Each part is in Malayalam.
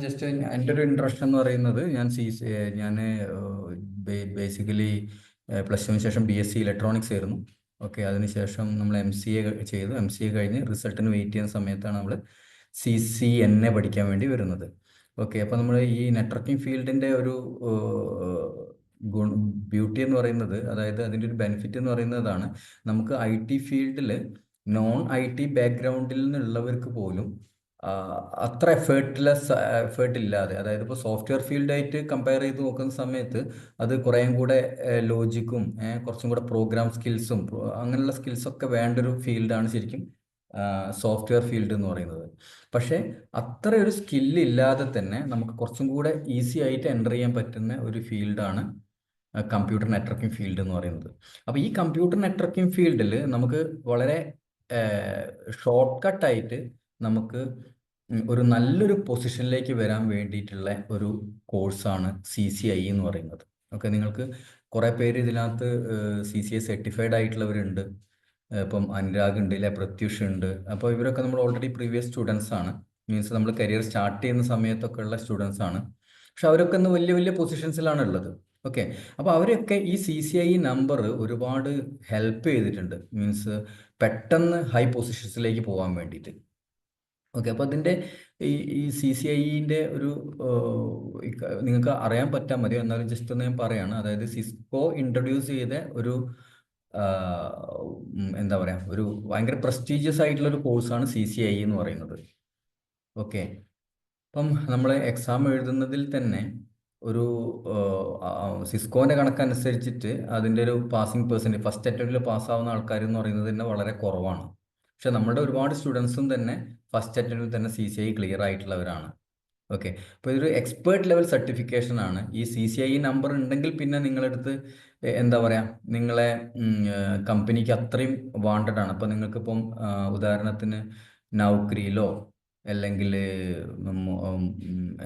ജസ്റ്റ് എൻ്റെ ഒരു ഇൻട്രസ്റ്റ് എന്ന് പറയുന്നത് ഞാൻ ബേസിക്കലി +2 ശേഷം BSc ഇലക്ട്രോണിക്സ് ആയിരുന്നു. ഓക്കെ, അതിനുശേഷം നമ്മൾ MCA ചെയ്തു. MCA കഴിഞ്ഞ് റിസൾട്ടിന് വെയിറ്റ് ചെയ്യുന്ന സമയത്താണ് നമ്മൾ CCNA പഠിക്കാൻ വേണ്ടി വരുന്നത്. ഓക്കെ, അപ്പോൾ നമ്മൾ ഈ നെറ്റ്വർക്കിംഗ് ഫീൽഡിൻ്റെ ഒരു ബ്യൂട്ടി എന്ന് പറയുന്നത്, അതായത് അതിൻ്റെ ഒരു ബെനിഫിറ്റ് എന്ന് പറയുന്നതാണ്, നമുക്ക് IT ഫീൽഡിൽ നോൺ IT ബാക്ക്ഗ്രൗണ്ടിൽ നിന്നുള്ളവർക്ക് പോലും അത്ര എഫേർട്ട് ഇല്ലാതെ, അതായത് ഇപ്പോൾ സോഫ്റ്റ്വെയർ ഫീൽഡായിട്ട് കമ്പയർ ചെയ്ത് നോക്കുന്ന സമയത്ത് അത് കുറേയും കൂടെ ലോജിക്കും കുറച്ചും കൂടെ പ്രോഗ്രാം സ്കിൽസും അങ്ങനെയുള്ള സ്കിൽസൊക്കെ വേണ്ട ഒരു ഫീൽഡാണ് ശരിക്കും സോഫ്റ്റ്വെയർ ഫീൽഡ് എന്ന് പറയുന്നത്. പക്ഷേ അത്ര ഒരു സ്കില്ലില്ലാതെ തന്നെ നമുക്ക് കുറച്ചും കൂടെ ഈസി ആയിട്ട് എൻ്റർ ചെയ്യാൻ പറ്റുന്ന ഒരു ഫീൽഡാണ് കമ്പ്യൂട്ടർ നെറ്റ്വർക്കിംഗ് ഫീൽഡ് എന്ന് പറയുന്നത്. അപ്പോൾ ഈ കമ്പ്യൂട്ടർ നെറ്റ്വർക്കിംഗ് ഫീൽഡിൽ നമുക്ക് വളരെ ഷോർട്ട് കട്ടായിട്ട് നമുക്ക് ഒരു നല്ലൊരു പൊസിഷനിലേക്ക് വരാൻ വേണ്ടിയിട്ടുള്ള ഒരു കോഴ്സാണ് CCI എന്ന് പറയുന്നത്. ഓക്കെ, നിങ്ങൾക്ക് കുറേ പേര് ഇതിനകത്ത് CCI സർട്ടിഫൈഡ് ആയിട്ടുള്ളവരുണ്ട്. ഇപ്പം അനുരാഗ് ഉണ്ട്, ഇല്ല പ്രത്യുഷ് ഉണ്ട്. അപ്പോൾ ഇവരൊക്കെ നമ്മൾ ഓൾറെഡി പ്രീവിയസ് സ്റ്റുഡൻസ് ആണ്, മീൻസ് നമ്മൾ കരിയർ സ്റ്റാർട്ട് ചെയ്യുന്ന സമയത്തൊക്കെ ഉള്ള സ്റ്റുഡൻസ് ആണ്. പക്ഷെ അവരൊക്കെ ഇന്ന് വലിയ വലിയ പൊസിഷൻസിലാണ് ഉള്ളത്. ഓക്കെ, അപ്പോൾ അവരൊക്കെ ഈ CCI നമ്പർ ഒരുപാട് ഹെൽപ്പ് ചെയ്തിട്ടുണ്ട്, മീൻസ് പെട്ടെന്ന് ഹൈ പൊസിഷൻസിലേക്ക് പോകാൻ വേണ്ടിയിട്ട്. ഓക്കെ, അപ്പോൾ അതിൻ്റെ ഈ CCIൻ്റെ ഒരു നിങ്ങൾക്ക് അറിയാൻ പറ്റാൻ മതി, എന്നാലും ജസ്റ്റ് ഒന്ന് ഞാൻ പറയാണ്. അതായത് സിസ്കോ ഇൻട്രൊഡ്യൂസ് ചെയ്ത ഒരു എന്താ പറയുക, ഒരു ഭയങ്കര പ്രസ്റ്റീജിയസ് ആയിട്ടുള്ള ഒരു കോഴ്സാണ് CCI എന്ന് പറയുന്നത്. ഓക്കെ, അപ്പം നമ്മൾ എക്സാം എഴുതുന്നതിൽ തന്നെ ഒരു സിസ്കോൻ്റെ കണക്കനുസരിച്ചിട്ട് അതിൻ്റെ ഒരു പാസിംഗ് പെർസെൻറ്റേജ്, ഫസ്റ്റ് അറ്റംപ്റ്റിൽ പാസ്സാവുന്ന ആൾക്കാർ എന്ന് പറയുന്നത് തന്നെ വളരെ കുറവാണ്. പക്ഷെ നമ്മുടെ ഒരുപാട് സ്റ്റുഡൻസും തന്നെ ഫസ്റ്റ് അറ്റംപ്റ്റിൽ തന്നെ CCI ക്ലിയർ ആയിട്ടുള്ളവരാണ്. ഓക്കെ, അപ്പോൾ ഇതൊരു എക്സ്പേർട്ട് ലെവൽ സർട്ടിഫിക്കേഷൻ ആണ്. ഈ CCI നമ്പർ ഉണ്ടെങ്കിൽ പിന്നെ നിങ്ങളെടുത്ത് എന്താ പറയുക, നിങ്ങളെ കമ്പനിക്ക് അത്രയും വാണ്ടഡ് ആണ്. അപ്പോൾ നിങ്ങൾക്കിപ്പം ഉദാഹരണത്തിന് നൗക്രിയിലോ അല്ലെങ്കിൽ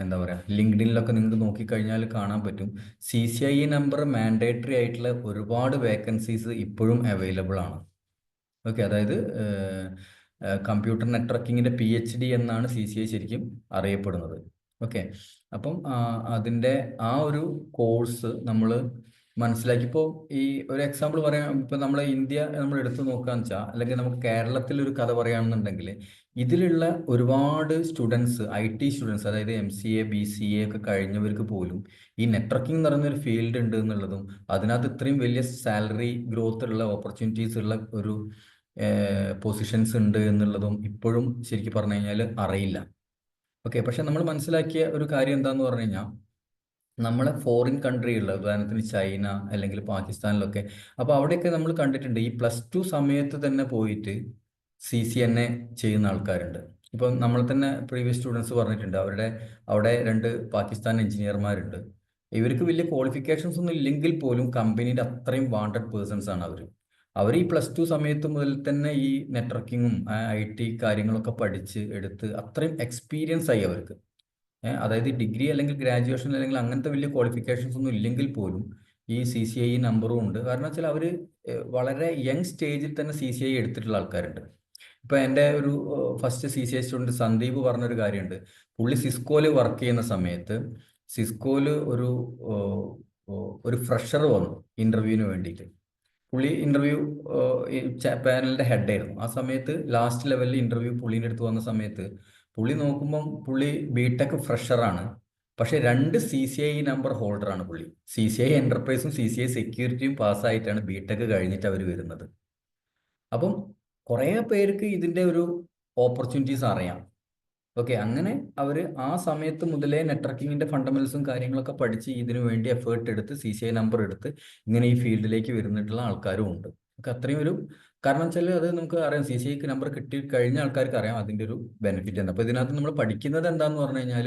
എന്താ പറയുക ലിങ്ക്ഡിനിലൊക്കെ നിങ്ങൾക്ക് നോക്കിക്കഴിഞ്ഞാൽ കാണാൻ പറ്റും, CCI നമ്പർ മാൻഡേറ്ററി ആയിട്ടുള്ള ഒരുപാട് വേക്കൻസീസ് ഇപ്പോഴും അവൈലബിൾ ആണ്. ഓക്കെ, അതായത് കമ്പ്യൂട്ടർ നെറ്റ്വർക്കിങ്ങിൻ്റെ PhD എന്നാണ് CCI ശരിക്കും അറിയപ്പെടുന്നത്. ഓക്കെ, അപ്പം അതിൻ്റെ ആ ഒരു കോഴ്സ് നമ്മൾ മനസ്സിലാക്കിയപ്പോൾ, ഈ ഒരു എക്സാമ്പിൾ പറയാം, ഇപ്പം നമ്മളെ ഇന്ത്യ നമ്മൾ എടുത്തു നോക്കുകയെന്ന് വെച്ചാൽ, അല്ലെങ്കിൽ നമുക്ക് കേരളത്തിലൊരു കഥ പറയുകയാണെന്നുണ്ടെങ്കിൽ, ഇതിലുള്ള ഒരുപാട് സ്റ്റുഡൻസ്, IT സ്റ്റുഡൻസ്, അതായത് MCA BCA ഒക്കെ കഴിഞ്ഞവർക്ക് പോലും ഈ നെറ്റ്വർക്കിംഗ് എന്ന് പറയുന്നൊരു ഫീൽഡ് ഉണ്ട് എന്നുള്ളതും, അതിനകത്ത് ഇത്രയും വലിയ സാലറി ഗ്രോത്ത് ഉള്ള ഓപ്പർച്യൂണിറ്റീസ് ഉള്ള ഒരു പൊസിഷൻസ് ഉണ്ട് എന്നുള്ളതും ഇപ്പോഴും ശരിക്കും പറഞ്ഞു കഴിഞ്ഞാൽ അറിയില്ല. ഓക്കെ, പക്ഷെ നമ്മൾ മനസ്സിലാക്കിയ ഒരു കാര്യം എന്താന്ന് പറഞ്ഞു കഴിഞ്ഞാൽ, നമ്മളെ ഫോറിൻ കൺട്രികളിൽ, ഉദാഹരണത്തിന് ചൈന അല്ലെങ്കിൽ പാകിസ്ഥാനിലൊക്കെ, അപ്പോൾ അവിടെയൊക്കെ നമ്മൾ കണ്ടിട്ടുണ്ട് ഈ +2 സമയത്ത് തന്നെ പോയിട്ട് CCNA ചെയ്യുന്ന ആൾക്കാരുണ്ട്. ഇപ്പം നമ്മൾ തന്നെ പ്രീവിയസ് സ്റ്റുഡൻസ് പറഞ്ഞിട്ടുണ്ട്, അവിടെ 2 പാകിസ്ഥാൻ എഞ്ചിനീയർമാരുണ്ട്. ഇവർക്ക് വലിയ ക്വാളിഫിക്കേഷൻസ് ഒന്നും ഇല്ലെങ്കിൽ പോലും കമ്പനീൻ്റെ അത്രയും വാണ്ടഡ് പേഴ്സൺസ് ആണ് അവർ ഈ +2 സമയത്ത് മുതൽ തന്നെ ഈ നെറ്റ്വർക്കിങ്ങും IT കാര്യങ്ങളൊക്കെ പഠിച്ച് എടുത്ത് അത്രയും എക്സ്പീരിയൻസ് ആയി അവർക്ക്. അതായത് ഡിഗ്രി അല്ലെങ്കിൽ ഗ്രാജുവേഷൻ അല്ലെങ്കിൽ അങ്ങനത്തെ വലിയ ക്വാളിഫിക്കേഷൻസ് ഒന്നും ഇല്ലെങ്കിൽ പോലും ഈ CCI നമ്പറും ഉണ്ട്. കാരണം വെച്ചാൽ അവർ വളരെ യങ് സ്റ്റേജിൽ തന്നെ CCI എടുത്തിട്ടുള്ള ആൾക്കാരുണ്ട്. ഇപ്പം എൻ്റെ ഒരു ഫസ്റ്റ് CCI സ്റ്റുഡൻറ്റ് സന്ദീപ് പറഞ്ഞൊരു കാര്യമുണ്ട്. പുള്ളി സിസ്കോയിൽ വർക്ക് ചെയ്യുന്ന സമയത്ത് സിസ്കോയിൽ ഒരു ഫ്രഷർ വന്നു ഇൻ്റർവ്യൂവിന് വേണ്ടിയിട്ട്. പുള്ളി ഇൻ്റർവ്യൂ പാനലിൻ്റെ ഹെഡായിരുന്നു. ആ സമയത്ത് ലാസ്റ്റ് ലെവലിൽ ഇൻ്റർവ്യൂ പുള്ളീൻ്റെ അടുത്ത് വന്ന സമയത്ത് പുള്ളി നോക്കുമ്പം പുള്ളി BTech ഫ്രഷറാണ്. പക്ഷേ 2 CCI നമ്പർ ഹോൾഡറാണ് പുള്ളി. CCI എൻ്റർപ്രൈസും CCI സെക്യൂരിറ്റിയും പാസ്സായിട്ടാണ് BTech കഴിഞ്ഞിട്ട് അവർ വരുന്നത്. അപ്പം കുറേ പേർക്ക് ഇതിൻ്റെ ഒരു ഓപ്പർച്യൂണിറ്റീസ് അറിയാം. ഓക്കെ, അങ്ങനെ അവർ ആ സമയത്ത് മുതലേ നെറ്റ്വർക്കിങ്ങിൻ്റെ ഫണ്ടമെന്റൽസും കാര്യങ്ങളൊക്കെ പഠിച്ച് ഇതിനു വേണ്ടി എഫേർട്ട് എടുത്ത് CCI നമ്പർ എടുത്ത് ഇങ്ങനെ ഈ ഫീൽഡിലേക്ക് വരുന്നിട്ടുള്ള ആൾക്കാരും ഉണ്ട്. നമുക്ക് അത്രയും ഒരു കാരണം വെച്ചാൽ അത് നമുക്ക് അറിയാം, CCIക്ക് നമ്പർ കിട്ടി കഴിഞ്ഞ ആൾക്കാർക്ക് അറിയാം അതിൻ്റെ ഒരു ബെനിഫിറ്റ് ഉണ്ട്. അപ്പോൾ ഇതിനകത്ത് നമ്മൾ പഠിക്കുന്നത് എന്താണെന്ന് പറഞ്ഞു കഴിഞ്ഞാൽ,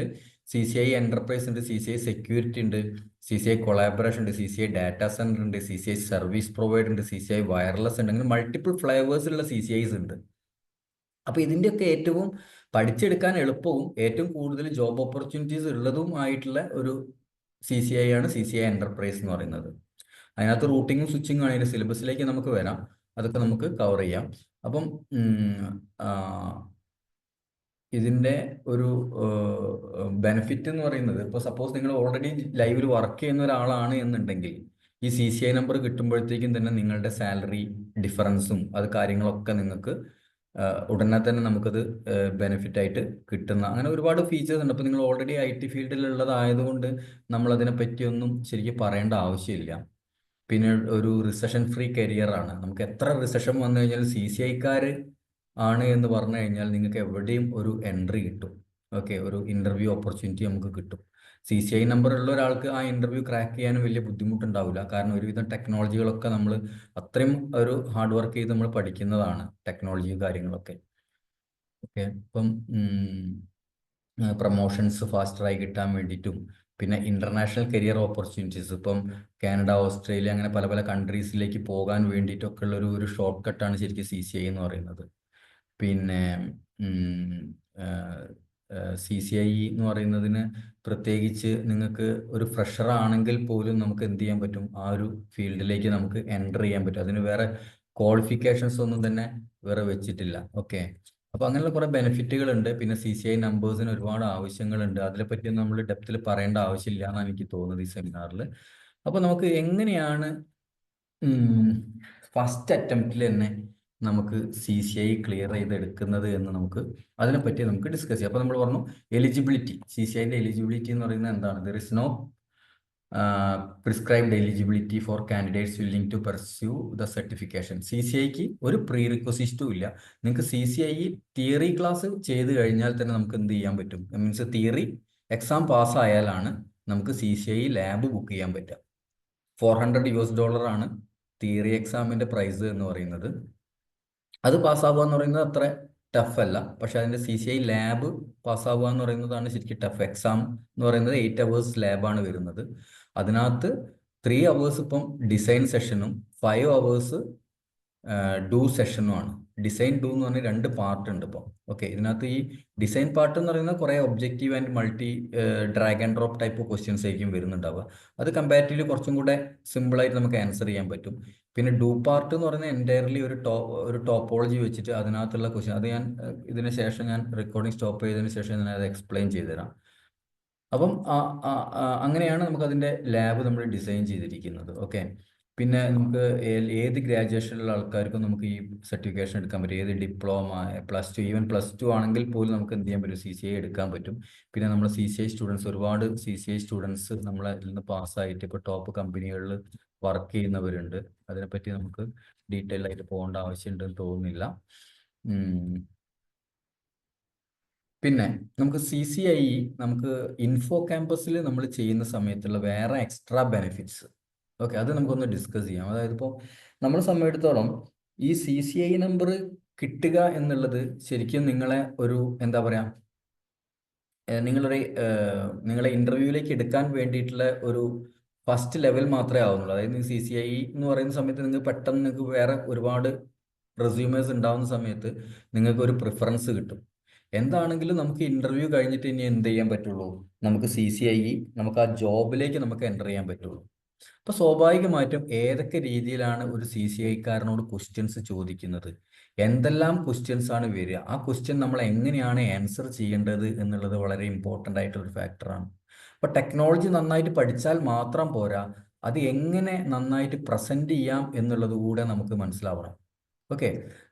CCI എൻ്റർപ്രൈസ് ഉണ്ട്, CCI സെക്യൂരിറ്റി ഉണ്ട്, CCI കൊളാബറേഷൻ ഉണ്ട്, CCI ഡാറ്റാ സെൻറ്റർ ഉണ്ട്, CCI സർവീസ് പ്രൊവൈഡർ ഉണ്ട്, CCI വയർലെസ് ഉണ്ട്, അങ്ങനെ മൾട്ടിപ്പിൾ ഫ്ലേവേഴ്സിലുള്ള CCIs ഉണ്ട്. അപ്പോൾ ഇതിൻ്റെയൊക്കെ ഏറ്റവും പഠിച്ചെടുക്കാൻ എളുപ്പവും ഏറ്റവും കൂടുതൽ ജോബ് ഓപ്പർച്യൂണിറ്റീസ് ഉള്ളതും ആയിട്ടുള്ള ഒരു CCI ആണ് CCI എൻ്റർപ്രൈസ് എന്ന് പറയുന്നത്. അതിനകത്ത് റൂട്ടിങ്ങും സ്വിച്ചിങ്ങും ആണ്. അതിൻ്റെ സിലബസിലേക്ക് നമുക്ക് വരാം, അതൊക്കെ നമുക്ക് കവർ ചെയ്യാം. അപ്പം ഇതിൻ്റെ ഒരു ബെനിഫിറ്റ് എന്ന് പറയുന്നത്, ഇപ്പോൾ സപ്പോസ് നിങ്ങൾ ഓൾറെഡി ലൈവിൽ വർക്ക് ചെയ്യുന്ന ഒരാളാണ് എന്നുണ്ടെങ്കിൽ ഈ CCI നമ്പർ കിട്ടുമ്പോഴത്തേക്കും തന്നെ നിങ്ങളുടെ സാലറി ഡിഫറൻസും അത് കാര്യങ്ങളൊക്കെ നിങ്ങൾക്ക് ഉടനെ തന്നെ നമുക്കത് ബെനിഫിറ്റ് ആയിട്ട് കിട്ടുന്ന അങ്ങനെ ഒരുപാട് ഫീച്ചേഴ്സ് ഉണ്ട്. അപ്പോൾ നിങ്ങൾ ഓൾറെഡി IT ഫീൽഡിലുള്ളതായതുകൊണ്ട് നമ്മളതിനെ പറ്റിയൊന്നും ശരിക്കും പറയേണ്ട ആവശ്യമില്ല. പിന്നെ ഒരു റിസഷൻ ഫ്രീ കരിയറാണ്. നമുക്ക് എത്ര റിസഷൻ വന്നു കഴിഞ്ഞാൽ CCIക്കാർ ആണ് എന്ന് പറഞ്ഞു കഴിഞ്ഞാൽ നിങ്ങൾക്ക് എവിടെയും ഒരു എൻട്രി കിട്ടും. ഓക്കെ, ഒരു ഇൻ്റർവ്യൂ ഓപ്പർച്യൂണിറ്റി നമുക്ക് കിട്ടും. CCI നമ്പർ ഉള്ള ഒരാൾക്ക് ആ ഇൻ്റർവ്യൂ ക്രാക്ക് ചെയ്യാനും വലിയ ബുദ്ധിമുട്ടുണ്ടാവില്ല. കാരണം ഒരുവിധം ടെക്നോളജികളൊക്കെ നമ്മൾ അത്രയും ഒരു ഹാർഡ് വർക്ക് ചെയ്ത് നമ്മൾ പഠിക്കുന്നതാണ് ടെക്നോളജിയും കാര്യങ്ങളൊക്കെ. ഓക്കെ, ഇപ്പം പ്രൊമോഷൻസ് ഫാസ്റ്ററായി കിട്ടാൻ വേണ്ടിയിട്ടും പിന്നെ ഇൻ്റർനാഷണൽ കരിയർ ഓപ്പർച്യൂണിറ്റീസ്, ഇപ്പം കാനഡ, ഓസ്ട്രേലിയ അങ്ങനെ പല പല കൺട്രീസിലേക്ക് പോകാൻ വേണ്ടിയിട്ടൊക്കെ ഉള്ള ഒരു ഷോർട്ട് കട്ടാണ് ശരിക്കും CCI എന്ന് പറയുന്നത്. പിന്നെ CCI എന്ന് പറയുന്നതിന് പ്രത്യേകിച്ച് നിങ്ങൾക്ക് ഒരു ഫ്രഷർ ആണെങ്കിൽ പോലും നമുക്ക് എന്ത് ചെയ്യാൻ പറ്റും, ആ ഒരു ഫീൽഡിലേക്ക് നമുക്ക് എൻ്റർ ചെയ്യാൻ പറ്റും. അതിന് വേറെ ക്വാളിഫിക്കേഷൻസ് ഒന്നും തന്നെ വേറെ വെച്ചിട്ടില്ല. ഓക്കെ, അപ്പോൾ അങ്ങനെയുള്ള കുറേ ബെനിഫിറ്റുകളുണ്ട്. പിന്നെ CCI നമ്പേഴ്സിന് ഒരുപാട് ആവശ്യങ്ങളുണ്ട്. അതിനെപ്പറ്റി നമ്മൾ ഡെപ്തിൽ പറയേണ്ട ആവശ്യമില്ല എന്നാണ് എനിക്ക് തോന്നുന്നത് ഈ സെമിനാറിൽ. അപ്പോൾ നമുക്ക് എങ്ങനെയാണ് ഫസ്റ്റ് അറ്റംപ്റ്റിൽ തന്നെ നമുക്ക് CCI ക്ലിയർ ചെയ്തെടുക്കുന്നത് എന്ന് അതിനെപ്പറ്റി നമുക്ക് ഡിസ്കസ് ചെയ്യാം. അപ്പോൾ നമ്മൾ പറഞ്ഞു എലിജിബിലിറ്റി. CCIൻ്റെ എലിജിബിലിറ്റി എന്ന് പറയുന്നത് എന്താണ്? There is no prescribed eligibility for candidates willing to pursue the certification. CCIക്ക് ഒരു പ്രീ റിക്വസിറ്റും ഇല്ല. നിങ്ങൾക്ക് CCI തിയറി ക്ലാസ് ചെയ്ത് കഴിഞ്ഞാൽ തന്നെ നമുക്ക് എന്ത് ചെയ്യാൻ പറ്റും? മീൻസ് തിയറി എക്സാം പാസ്സായാലാണ് നമുക്ക് CCI ലാബ് ബുക്ക് ചെയ്യാൻ പറ്റുക. $400 ആണ് തിയറി എക്സാമിൻ്റെ പ്രൈസ് എന്ന് പറയുന്നത്. അത് പാസ്സാവുക എന്ന് പറയുന്നത് അത്ര ടഫ് അല്ല. പക്ഷെ അതിൻ്റെ CCI ലാബ് പാസ്സാവുക എന്ന് പറയുന്നതാണ് ശരിക്കും ടഫ്. എക്സാം എന്ന് പറയുന്നത് 8 hours ലാബാണ് വരുന്നത്. അതിനകത്ത് 3 hours ഇപ്പം ഡിസൈൻ സെഷനും 5 hours ഡു സെഷനുമാണ്. ഡിസൈൻ ഡു എന്ന് പറഞ്ഞാൽ 2 പാർട്ട് ഉണ്ട് ഇപ്പോൾ. ഓക്കെ, ഇതിനകത്ത് ഈ ഡിസൈൻ പാർട്ട് എന്ന് പറയുന്നത് കുറേ objective and multi drag and drop type questions ആയിരിക്കും വരുന്നുണ്ടാവുക. അത് കമ്പാരിറ്റീവ്ലി കുറച്ചും കൂടെ സിമ്പിളായിട്ട് നമുക്ക് ആൻസർ ചെയ്യാൻ പറ്റും. പിന്നെ ഡു പാർട്ട് എന്ന് പറയുന്നത് എൻറ്റയർലി ഒരു ടോപ്പോളജി വെച്ചിട്ട് അതിനകത്തുള്ള ക്വസ്റ്റ്യൻ, അത് ഞാൻ ഇതിന് ശേഷം ഞാൻ റെക്കോർഡിംഗ് സ്റ്റോപ്പ് ചെയ്തതിന് ശേഷം ഞാൻ അത് എക്സ്പ്ലെയിൻ ചെയ്തുതരാം. അപ്പം അങ്ങനെയാണ് നമുക്കതിൻ്റെ ലാബ് നമ്മൾ ഡിസൈൻ ചെയ്തിരിക്കുന്നത്. ഓക്കെ, പിന്നെ നമുക്ക് ഏത് ഗ്രാജുവേഷനിലുള്ള ആൾക്കാർക്കും നമുക്ക് ഈ സർട്ടിഫിക്കേഷൻ എടുക്കാൻ പറ്റും. ഏത് ഡിപ്ലോമ, +2, ഈവൻ +2 ആണെങ്കിൽ പോലും നമുക്ക് എന്ത് ചെയ്യാൻ പറ്റും? CCI എടുക്കാൻ പറ്റും. പിന്നെ നമ്മൾ CCI സ്റ്റുഡൻസ്, ഒരുപാട് CCI സ്റ്റുഡൻസ് നമ്മളെ ഇതിൽ നിന്ന് പാസ്സായിട്ട് ഇപ്പോൾ ടോപ്പ് കമ്പനികളിൽ വർക്ക് ചെയ്യുന്നവരുണ്ട്. അതിനെപ്പറ്റി നമുക്ക് ഡീറ്റെയിൽ ആയിട്ട് പോകേണ്ട ആവശ്യമുണ്ടെന്ന് തോന്നുന്നില്ല. പിന്നെ നമുക്ക് CCI നമുക്ക് ഇൻഫോ ക്യാമ്പസിൽ നമ്മൾ ചെയ്യുന്ന സമയത്തുള്ള വേറെ എക്സ്ട്രാ ബെനിഫിറ്റ്സ്, ഓക്കെ, അത് നമുക്കൊന്ന് ഡിസ്കസ് ചെയ്യാം. അതായത് ഇപ്പോൾ നമ്മളെ സംബന്ധിച്ചിടത്തോളം ഈ CCI നമ്പർ കിട്ടുക എന്നുള്ളത് ശരിക്കും നിങ്ങളെ ഒരു എന്താ പറയുക, നിങ്ങളെ ഇൻ്റർവ്യൂവിലേക്ക് എടുക്കാൻ വേണ്ടിയിട്ടുള്ള ഒരു ഫസ്റ്റ് ലെവൽ മാത്രമേ ആവുന്നുള്ളൂ. അതായത് CCI എന്ന് പറയുന്ന സമയത്ത് നിങ്ങൾക്ക് വേറെ ഒരുപാട് റെസ്യൂമേഴ്സ് ഉണ്ടാവുന്ന സമയത്ത് നിങ്ങൾക്ക് ഒരു പ്രിഫറൻസ് കിട്ടും. എന്താണെങ്കിലും നമുക്ക് ഇൻ്റർവ്യൂ കഴിഞ്ഞിട്ട് ഇനി എന്ത് ചെയ്യാൻ പറ്റുള്ളൂ? നമുക്ക് CCI നമുക്ക് ആ ജോബിലേക്ക് നമുക്ക് എൻ്റർ ചെയ്യാൻ പറ്റുള്ളൂ. അപ്പോൾ സ്വാഭാവികമായിട്ടും ഏതൊക്കെ രീതിയിലാണ് ഒരു CCIക്കാരനോട് ക്വസ്റ്റ്യൻസ് ചോദിക്കുന്നത്, എന്തെല്ലാം ക്വസ്റ്റ്യൻസ് ആണ് വരിക, ആ ക്വസ്റ്റ്യൻ നമ്മൾ എങ്ങനെയാണ് ആൻസർ ചെയ്യേണ്ടത് എന്നുള്ളത് വളരെ ഇമ്പോർട്ടൻ്റ് ആയിട്ടൊരു ഫാക്ടറാണ്. അപ്പോൾ ടെക്നോളജി നന്നായിട്ട് പഠിച്ചാൽ മാത്രം പോരാ, അത് എങ്ങനെ നന്നായിട്ട് പ്രസൻറ്റ് ചെയ്യാം എന്നുള്ളത് കൂടെ നമുക്ക് മനസ്സിലാവണം. ഓക്കെ,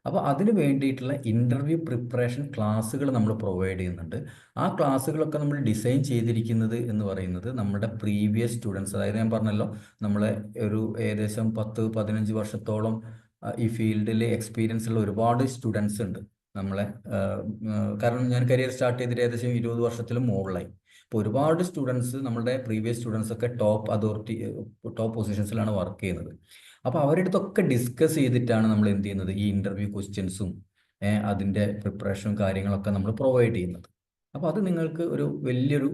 അപ്പോൾ അതിന് വേണ്ടിയിട്ടുള്ള ഇൻ്റർവ്യൂ പ്രിപ്പറേഷൻ ക്ലാസ്സുകൾ നമ്മൾ പ്രൊവൈഡ് ചെയ്യുന്നുണ്ട്. ആ ക്ലാസ്സുകളൊക്കെ നമ്മൾ ഡിസൈൻ ചെയ്തിരിക്കുന്നത് എന്ന് പറയുന്നത് നമ്മുടെ പ്രീവിയസ് സ്റ്റുഡൻസ്, അതായത് ഞാൻ പറഞ്ഞല്ലോ നമ്മളെ ഒരു ഏകദേശം 10-15 വർഷത്തോളം ഈ ഫീൽഡിൽ എക്സ്പീരിയൻസ് ഉള്ള ഒരുപാട് സ്റ്റുഡൻസ് ഉണ്ട് നമ്മളെ. കാരണം ഞാൻ കരിയർ സ്റ്റാർട്ട് ചെയ്തിട്ട് ഏകദേശം 20 വർഷത്തിലും മുകളിലായി. ഇപ്പോൾ ഒരുപാട് സ്റ്റുഡൻസ്, നമ്മുടെ പ്രീവിയസ് സ്റ്റുഡൻസ് ഒക്കെ ടോപ്പ് പൊസിഷൻസിലാണ് വർക്ക് ചെയ്യുന്നത്. അപ്പോൾ അവരുടെ അടുത്തൊക്കെ ഡിസ്കസ് ചെയ്തിട്ടാണ് നമ്മൾ എന്ത് ചെയ്യുന്നത്, ഈ ഇൻ്റർവ്യൂ ക്വസ്റ്റ്യൻസും അതിൻ്റെ പ്രിപ്പറേഷനും കാര്യങ്ങളൊക്കെ നമ്മൾ പ്രൊവൈഡ് ചെയ്യുന്നത്. അപ്പോൾ അത് നിങ്ങൾക്ക് ഒരു വലിയൊരു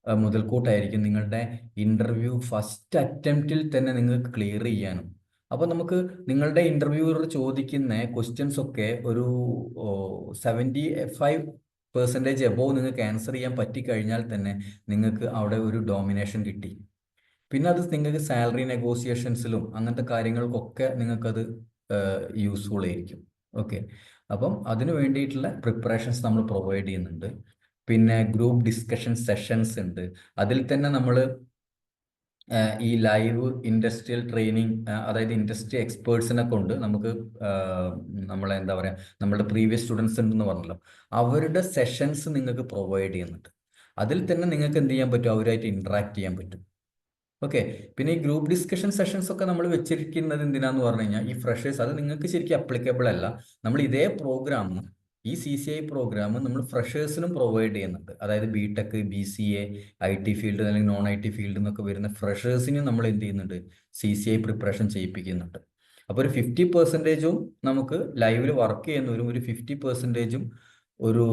മുതൽക്കൂട്ടായിരിക്കും നിങ്ങളുടെ ഇൻ്റർവ്യൂ ഫസ്റ്റ് അറ്റംപ്റ്റിൽ തന്നെ നിങ്ങൾക്ക് ക്ലിയർ ചെയ്യാനും. അപ്പോൾ നമുക്ക് നിങ്ങളുടെ ഇൻ്റർവ്യൂവർ ചോദിക്കുന്ന ക്വസ്റ്റ്യൻസ് ഒക്കെ ഒരു 75% എബോവ് നിങ്ങൾക്ക് ആൻസർ ചെയ്യാൻ പറ്റിക്കഴിഞ്ഞാൽ തന്നെ നിങ്ങൾക്ക് അവിടെ ഒരു ഡോമിനേഷൻ കിട്ടി. പിന്നെ അത് നിങ്ങൾക്ക് സാലറി നെഗോസിയേഷൻസിലും അങ്ങനത്തെ കാര്യങ്ങൾക്കൊക്കെ നിങ്ങൾക്കത് യൂസ്ഫുൾ ആയിരിക്കും. ഓക്കെ. അപ്പം അതിന് വേണ്ടിയിട്ടുള്ള പ്രിപ്പറേഷൻസ് നമ്മൾ പ്രൊവൈഡ് ചെയ്യുന്നുണ്ട്. പിന്നെ ഗ്രൂപ്പ് ഡിസ്കഷൻ സെഷൻസ് ഉണ്ട്. അതിൽ തന്നെ നമ്മൾ ഈ ലൈവ് ഇൻഡസ്ട്രിയൽ ട്രെയിനിങ്, അതായത് ഇൻഡസ്ട്രി എക്സ്പേർട്സിനെ കൊണ്ട് നമുക്ക് നമ്മളെ എന്താ പറയുക, നമ്മുടെ പ്രീവിയസ് സ്റ്റുഡൻസ് ഉണ്ടെന്ന് പറഞ്ഞല്ലോ, അവരുടെ സെഷൻസ് നിങ്ങൾക്ക് പ്രൊവൈഡ് ചെയ്യുന്നുണ്ട്. അതിൽ തന്നെ നിങ്ങൾക്ക് എന്ത് ചെയ്യാൻ പറ്റും, അവരുമായിട്ട് ഇൻട്രാക്ട് ചെയ്യാൻ പറ്റും. ഓക്കെ. പിന്നെ ഈ ഗ്രൂപ്പ് ഡിസ്കഷൻ സെഷൻസ് ഒക്കെ നമ്മൾ വെച്ചിരിക്കുന്നത് എന്തിനാന്ന് പറഞ്ഞു കഴിഞ്ഞാൽ, ഈ ഫ്രഷേഴ്സ്, അത് നിങ്ങൾക്ക് ശരിക്കും അപ്ലിക്കബിൾ അല്ല. നമ്മൾ ഇതേ പ്രോഗ്രാം, ഈ CCI പ്രോഗ്രാം നമ്മൾ ഫ്രഷേഴ്സിനും പ്രൊവൈഡ് ചെയ്യുന്നുണ്ട്. അതായത് BTech, BCA, IT ഫീൽഡ് അല്ലെങ്കിൽ നോൺ IT ഫീൽഡിൽ നിന്നൊക്കെ വരുന്ന ഫ്രഷേഴ്സിനും നമ്മൾ എന്ത് ചെയ്യുന്നുണ്ട്, CCI പ്രിപ്പറേഷൻ ചെയ്യിപ്പിക്കുന്നുണ്ട്. അപ്പോൾ ഒരു 50%ഉം നമുക്ക് ലൈവിൽ വർക്ക് ചെയ്യുന്നവരും, ഒരു 50%ഉം ഒരു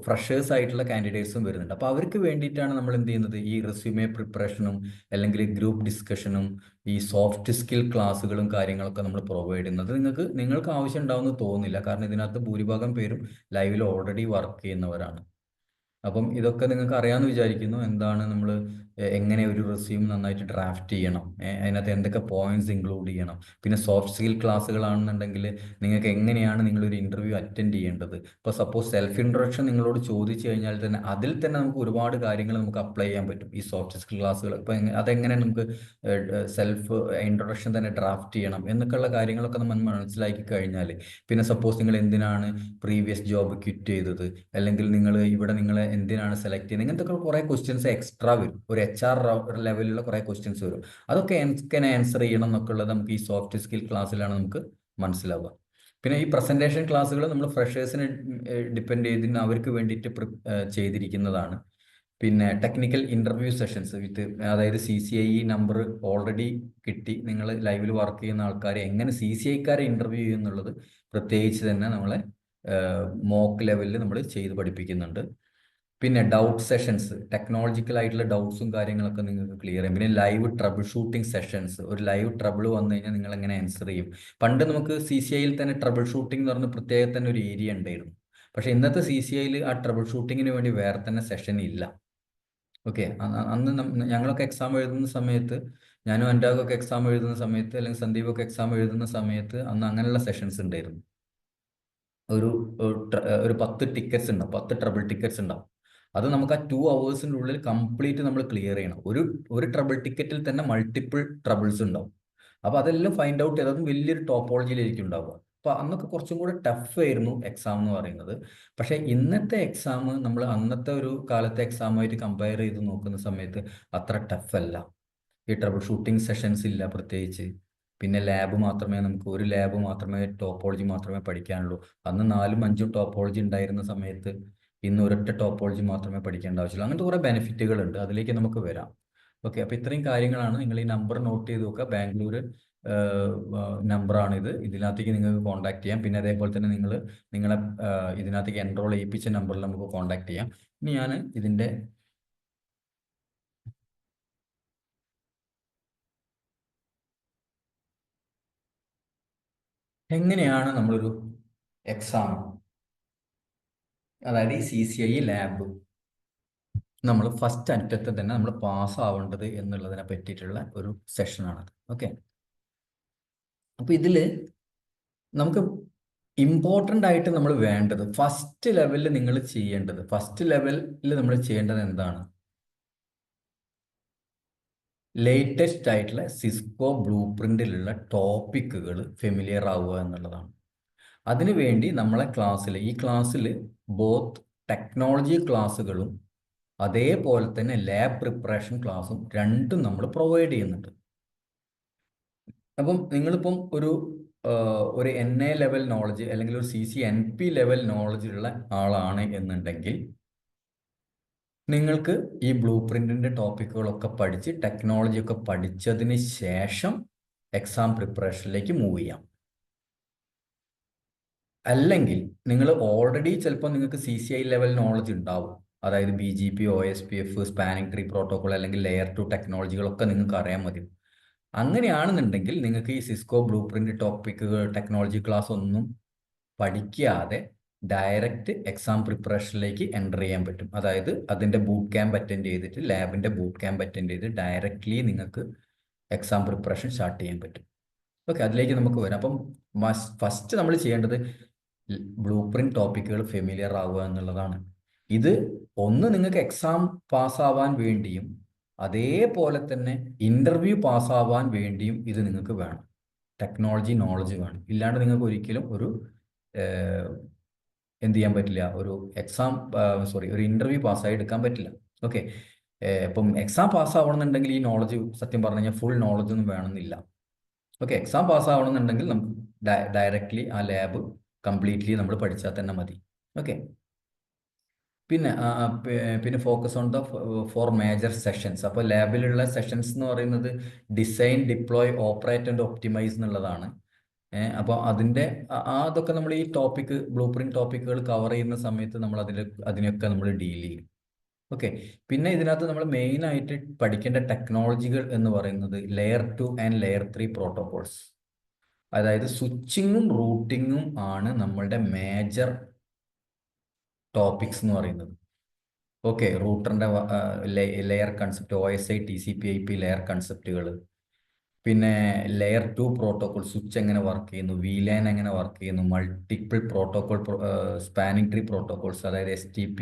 ഫ്രഷേഴ്സ് ആയിട്ടുള്ള കാൻഡിഡേറ്റ്സും വരുന്നുണ്ട്. അപ്പോൾ അവർക്ക് വേണ്ടിയിട്ടാണ് നമ്മൾ എന്ത് ചെയ്യുന്നത്, ഈ റെസ്യൂമേ പ്രിപ്പറേഷനും അല്ലെങ്കിൽ ഗ്രൂപ്പ് ഡിസ്കഷനും ഈ സോഫ്റ്റ് സ്കിൽ ക്ലാസ്സുകളും കാര്യങ്ങളൊക്കെ നമ്മൾ പ്രൊവൈഡ് ചെയ്യുന്നത്. നിങ്ങൾക്ക് ആവശ്യം ഉണ്ടാവുമെന്ന് തോന്നുന്നില്ല, കാരണം ഇതിനകത്ത് ഭൂരിഭാഗം പേരും ലൈവിൽ ഓൾറെഡി വർക്ക് ചെയ്യുന്നവരാണ്. അപ്പം ഇതൊക്കെ നിങ്ങൾക്ക് അറിയാമെന്ന് വിചാരിക്കുന്നു. എന്താണ് നമ്മൾ എങ്ങനെ ഒരു റെസ്യൂം നന്നായിട്ട് ഡ്രാഫ്റ്റ് ചെയ്യണം, അതിനകത്ത് എന്തൊക്കെ പോയിന്റ്സ് ഇൻക്ലൂഡ് ചെയ്യണം, പിന്നെ സോഫ്റ്റ് സ്കിൽ ക്ലാസ്സുകളാണെന്നുണ്ടെങ്കിൽ നിങ്ങൾക്ക് എങ്ങനെയാണ് നിങ്ങളൊരു ഇൻ്റർവ്യൂ അറ്റൻഡ് ചെയ്യേണ്ടത്. ഇപ്പോൾ സപ്പോസ് സെൽഫ് ഇൻട്രൊഡക്ഷൻ നിങ്ങളോട് ചോദിച്ചു കഴിഞ്ഞാൽ തന്നെ അതിൽ തന്നെ നമുക്ക് ഒരുപാട് കാര്യങ്ങൾ നമുക്ക് അപ്ലൈ ചെയ്യാൻ പറ്റും ഈ സോഫ്റ്റ് സ്കിൽ ക്ലാസ്സുകൾ. ഇപ്പോൾ അതെങ്ങനെ നമുക്ക് സെൽഫ് ഇൻട്രൊഡക്ഷൻ തന്നെ ഡ്രാഫ്റ്റ് ചെയ്യണം എന്നൊക്കെയുള്ള കാര്യങ്ങളൊക്കെ നമ്മൾ മനസ്സിലാക്കി കഴിഞ്ഞാൽ, പിന്നെ സപ്പോസ് നിങ്ങൾ എന്തിനാണ് പ്രീവിയസ് ജോബ് ക്വിറ്റ് ചെയ്തത്, അല്ലെങ്കിൽ നിങ്ങൾ ഇവിടെ നിങ്ങളെ എന്തിനാണ് സെലക്ട് ചെയ്യുന്നത്, ഇങ്ങനത്തെ കുറേ ക്വസ്റ്റ്യൻസ് എക്സ്ട്രാ വരും. ഒരു HR ലെവലിലുള്ള കുറേ ക്വസ്റ്റ്യൻസ് വരും. അതൊക്കെ എങ്ങനെ ആൻസർ ചെയ്യണം എന്നൊക്കെ ഉള്ളത് നമുക്ക് ഈ സോഫ്റ്റ് സ്കിൽ ക്ലാസ്സിലാണ് നമുക്ക് മനസ്സിലാവുക. പിന്നെ ഈ പ്രസന്റേഷൻ ക്ലാസ്സുകൾ നമ്മൾ ഫ്രഷേഴ്സിനെ ഡിപ്പെൻഡ് ചെയ്തിട്ട് അവർക്ക് വേണ്ടിയിട്ട് ചെയ്തിരിക്കുന്നതാണ്. പിന്നെ ടെക്നിക്കൽ ഇൻ്റർവ്യൂ സെഷൻസ് വിത്ത്, അതായത് CCI നമ്പർ ഓൾറെഡി കിട്ടി നിങ്ങൾ ലൈവിൽ വർക്ക് ചെയ്യുന്ന ആൾക്കാരെ എങ്ങനെ CCIക്കാരെ ഇൻ്റർവ്യൂ ചെയ്യുന്നുള്ളത് പ്രത്യേകിച്ച് തന്നെ നമ്മളെ മോക്ക് ലെവലിൽ നമ്മൾ ചെയ്ത് പഠിപ്പിക്കുന്നുണ്ട്. പിന്നെ ഡൗട്ട് സെഷൻസ്, ടെക്നോളജിക്കൽ ആയിട്ടുള്ള ഡൗട്ട്സും കാര്യങ്ങളൊക്കെ നിങ്ങൾക്ക് ക്ലിയർ ചെയ്യും. പിന്നെ ലൈവ് ട്രബിൾ ഷൂട്ടിംഗ് സെഷൻസ്, ഒരു ലൈവ് ട്രബിൾ വന്നു കഴിഞ്ഞാൽ നിങ്ങൾ എങ്ങനെ ആൻസർ ചെയ്യും. പണ്ട് നമുക്ക് CCIയിൽ തന്നെ ട്രബിൾ ഷൂട്ടിംഗ് എന്ന് പറഞ്ഞ പ്രത്യേക തന്നെ ഒരു ഏരിയ ഉണ്ടായിരുന്നു. പക്ഷേ ഇന്നത്തെ CCIയിൽ ആ ട്രബിൾ ഷൂട്ടിങ്ങിന് വേണ്ടി വേറെ തന്നെ സെഷൻ ഇല്ല. ഓക്കെ. അന്ന് ഞങ്ങളൊക്കെ എക്സാം എഴുതുന്ന സമയത്ത്, ഞാനും അനുരാഗൊക്കെ എക്സാം എഴുതുന്ന സമയത്ത്, അല്ലെങ്കിൽ സന്ദീപൊക്കെ എക്സാം എഴുതുന്ന സമയത്ത് അന്ന് അങ്ങനെയുള്ള സെഷൻസ് ഉണ്ടായിരുന്നു. ഒരു ഒരു 10 ടിക്കറ്റ്സ് ഉണ്ടാവും, 10 ട്രബിൾ ടിക്കറ്റ്സ് ഉണ്ടാവും. അത് നമുക്ക് ആ 2 അവേഴ്സിൻ്റെ ഉള്ളിൽ കംപ്ലീറ്റ് നമ്മൾ ക്ലിയർ ചെയ്യണം. ഒരു ട്രബിൾ ടിക്കറ്റിൽ തന്നെ മൾട്ടിപ്പിൾ ട്രബിൾസ് ഉണ്ടാവും. അപ്പോൾ അതെല്ലാം ഫൈൻഡ് ഔട്ട് ചെയ്ത് അതും വലിയൊരു ടോപ്പോളജിയിലായിരിക്കും ഉണ്ടാവുക. അപ്പോൾ അന്നൊക്കെ കുറച്ചും കൂടെ ടഫ് ആയിരുന്നു എക്സാം എന്ന് പറയുന്നത്. പക്ഷേ ഇന്നത്തെ എക്സാം നമ്മൾ അന്നത്തെ ഒരു കാലത്തെ എക്സാമായിട്ട് കമ്പയർ ചെയ്ത് നോക്കുന്ന സമയത്ത് അത്ര ടഫ് അല്ല. ഈ ട്രബിൾ ഷൂട്ടിംഗ് സെഷൻസ് ഇല്ല പ്രത്യേകിച്ച്. പിന്നെ ഒരു ലാബ് മാത്രമേ ടോപ്പോളജി മാത്രമേ പഠിക്കാനുള്ളൂ. അന്ന് 4ഉം 5ഉം ടോപ്പോളജി ഉണ്ടായിരുന്ന സമയത്ത് ഇന്ന് ഒരൊറ്റ ടോപ്പോളജി മാത്രമേ പഠിക്കേണ്ട ആവശ്യമുള്ളൂ. അങ്ങനത്തെ കുറേ ബെനിഫിറ്റുകളുണ്ട്, അതിലേക്ക് നമുക്ക് വരാം. ഓക്കെ. അപ്പോൾ ഇത്രയും കാര്യങ്ങളാണ്. നിങ്ങൾ ഈ നമ്പർ നോട്ട് ചെയ്ത് നോക്കുക. ബാംഗ്ലൂർ നമ്പറാണിത്. ഇതിനകത്തേക്ക് നിങ്ങൾക്ക് കോൺടാക്ട് ചെയ്യാം. പിന്നെ അതേപോലെ തന്നെ നിങ്ങളെ ഇതിനകത്തേക്ക് എൻറോൾ ചെയ്യിപ്പിച്ച നമ്പറിൽ നമുക്ക് കോൺടാക്ട് ചെയ്യാം. ഇനി ഞാൻ ഇതിൻ്റെ എങ്ങനെയാണ് നമ്മളൊരു എക്സാം, അതായത് ഈ CCI ലാബ് നമ്മൾ ഫസ്റ്റ് അറ്റത്ത് തന്നെ നമ്മൾ പാസ് ആവേണ്ടത് എന്നുള്ളതിനെ പറ്റിയിട്ടുള്ള ഒരു സെഷനാണത്. ഓക്കെ. അപ്പോൾ ഇതിൽ നമുക്ക് ഇമ്പോർട്ടൻ്റ് ആയിട്ട് നമ്മൾ വേണ്ടത്, ഫസ്റ്റ് ലെവലിൽ നമ്മൾ ചെയ്യേണ്ടത് എന്താണ്, ലേറ്റസ്റ്റ് ആയിട്ടുള്ള സിസ്കോ ബ്ലൂ പ്രിന്റിലുള്ള ടോപ്പിക്കുകൾ ഫെമിലിയർ ആവുക എന്നുള്ളതാണ്. അതിനുവേണ്ടി ഈ ക്ലാസ്സിൽ ബോത്ത് ടെക്നോളജി ക്ലാസ്സുകളും അതേപോലെ തന്നെ ലാബ് പ്രിപ്പറേഷൻ ക്ലാസ്സും രണ്ടും നമ്മൾ പ്രൊവൈഡ് ചെയ്യുന്നുണ്ട്. അപ്പം നിങ്ങളിപ്പം ഒരു NA ലെവൽ നോളജ് അല്ലെങ്കിൽ ഒരു CCNP ലെവൽ നോളജ് ഉള്ള ആളാണ് എന്നുണ്ടെങ്കിൽ നിങ്ങൾക്ക് ഈ ബ്ലൂ പ്രിന്റിൻ്റെ ടോപ്പിക്കുകളൊക്കെ പഠിച്ച് ടെക്നോളജി ഒക്കെ പഠിച്ചതിന് ശേഷം എക്സാം പ്രിപ്പറേഷനിലേക്ക് മൂവ് ചെയ്യാം. അല്ലെങ്കിൽ നിങ്ങൾ ഓൾറെഡി ചിലപ്പോൾ നിങ്ങൾക്ക് CCI ലെവൽ നോളജ് ഉണ്ടാവും, അതായത് BGP, OSPF, spanning tree protocol അല്ലെങ്കിൽ ലെയർ 2 ടെക്നോളജികളൊക്കെ നിങ്ങൾക്ക് അറിയാൻ മതി. അങ്ങനെയാണെന്നുണ്ടെങ്കിൽ നിങ്ങൾക്ക് ഈ സിസ്കോ ബ്ലൂ പ്രിന്റ് ടോപ്പിക്കുകൾ ടെക്നോളജി ക്ലാസ് ഒന്നും പഠിക്കാതെ ഡയറക്റ്റ് എക്സാം പ്രിപ്പറേഷനിലേക്ക് എൻ്റർ ചെയ്യാൻ പറ്റും. അതായത് അതിൻ്റെ ബൂട്ട് ക്യാമ്പ് അറ്റൻഡ് ചെയ്തിട്ട്, ലാബിൻ്റെ ബൂട്ട് ക്യാമ്പ് അറ്റൻഡ് ചെയ്ത് ഡയറക്റ്റ്ലി നിങ്ങൾക്ക് എക്സാം പ്രിപ്പറേഷൻ സ്റ്റാർട്ട് ചെയ്യാൻ പറ്റും. ഓക്കെ. അതിലേക്ക് നമുക്ക് വരാം. അപ്പം ഫസ്റ്റ് നമ്മൾ ചെയ്യേണ്ടത് ബ്ലൂ പ്രിന്റ് ടോപ്പിക്കുകൾ ഫെമിലിയർ ആവുക എന്നുള്ളതാണ്. ഇത് ഒന്ന് നിങ്ങൾക്ക് എക്സാം പാസ്സാവാൻ വേണ്ടിയും അതേപോലെ തന്നെ ഇൻ്റർവ്യൂ പാസ്സാവാൻ വേണ്ടിയും ഇത് നിങ്ങൾക്ക് വേണം. ടെക്നോളജി നോളജ് വേണം. ഇല്ലാണ്ട് നിങ്ങൾക്ക് ഒരിക്കലും ഒരു എന്ത് ചെയ്യാൻ പറ്റില്ല, ഒരു എക്സാം ഒരു ഇൻ്റർവ്യൂ പാസ്സായി എടുക്കാൻ പറ്റില്ല. ഓക്കെ, ഇപ്പം എക്സാം പാസ്സാവണമെന്നുണ്ടെങ്കിൽ ഈ നോളജ് സത്യം പറഞ്ഞു കഴിഞ്ഞാൽ ഫുൾ നോളജ് ഒന്നും വേണമെന്നില്ല. ഓക്കെ, എക്സാം പാസ്സാവണമെന്നുണ്ടെങ്കിൽ നമുക്ക് ഡയറക്റ്റ്ലി ആ ലാബ് കംപ്ലീറ്റ്ലി നമ്മൾ പഠിച്ചാൽ തന്നെ മതി. ഓക്കെ, പിന്നെ പിന്നെ focus on the 4 major sessions. അപ്പോൾ ലാബിലുള്ള സെഷൻസ് എന്ന് പറയുന്നത് design, deploy, operate and optimise എന്നുള്ളതാണ്. അപ്പോൾ അതൊക്കെ നമ്മൾ ഈ ടോപ്പിക്ക് ബ്ലൂ പ്രിന്റ് ടോപ്പിക്കുകൾ കവർ ചെയ്യുന്ന സമയത്ത് നമ്മൾ അതിനൊക്കെ നമ്മൾ ഡീൽ ചെയ്യും. ഓക്കെ, പിന്നെ ഇതിനകത്ത് നമ്മൾ മെയിനായിട്ട് പഠിക്കേണ്ട ടെക്നോളജികൾ എന്ന് പറയുന്നത് ലെയർ 2 ആൻഡ് ലെയർ 3 പ്രോട്ടോകോൾസ്. അതായത് സ്വിച്ചിങ്ങും റൂട്ടിങ്ങും ആണ് നമ്മളുടെ മേജർ ടോപ്പിക്സ് എന്ന് പറയുന്നത്. ഓക്കെ, റൂട്ടറിൻ്റെ layer concept, OSI TCP/IP layer കൺസെപ്റ്റുകൾ, പിന്നെ ലെയർ 2 പ്രോട്ടോകോൾ, സ്വിച്ച് എങ്ങനെ വർക്ക് ചെയ്യുന്നു, VLAN എങ്ങനെ വർക്ക് ചെയ്യുന്നു, multiple protocol, spanning tree protocols, അതായത് STP,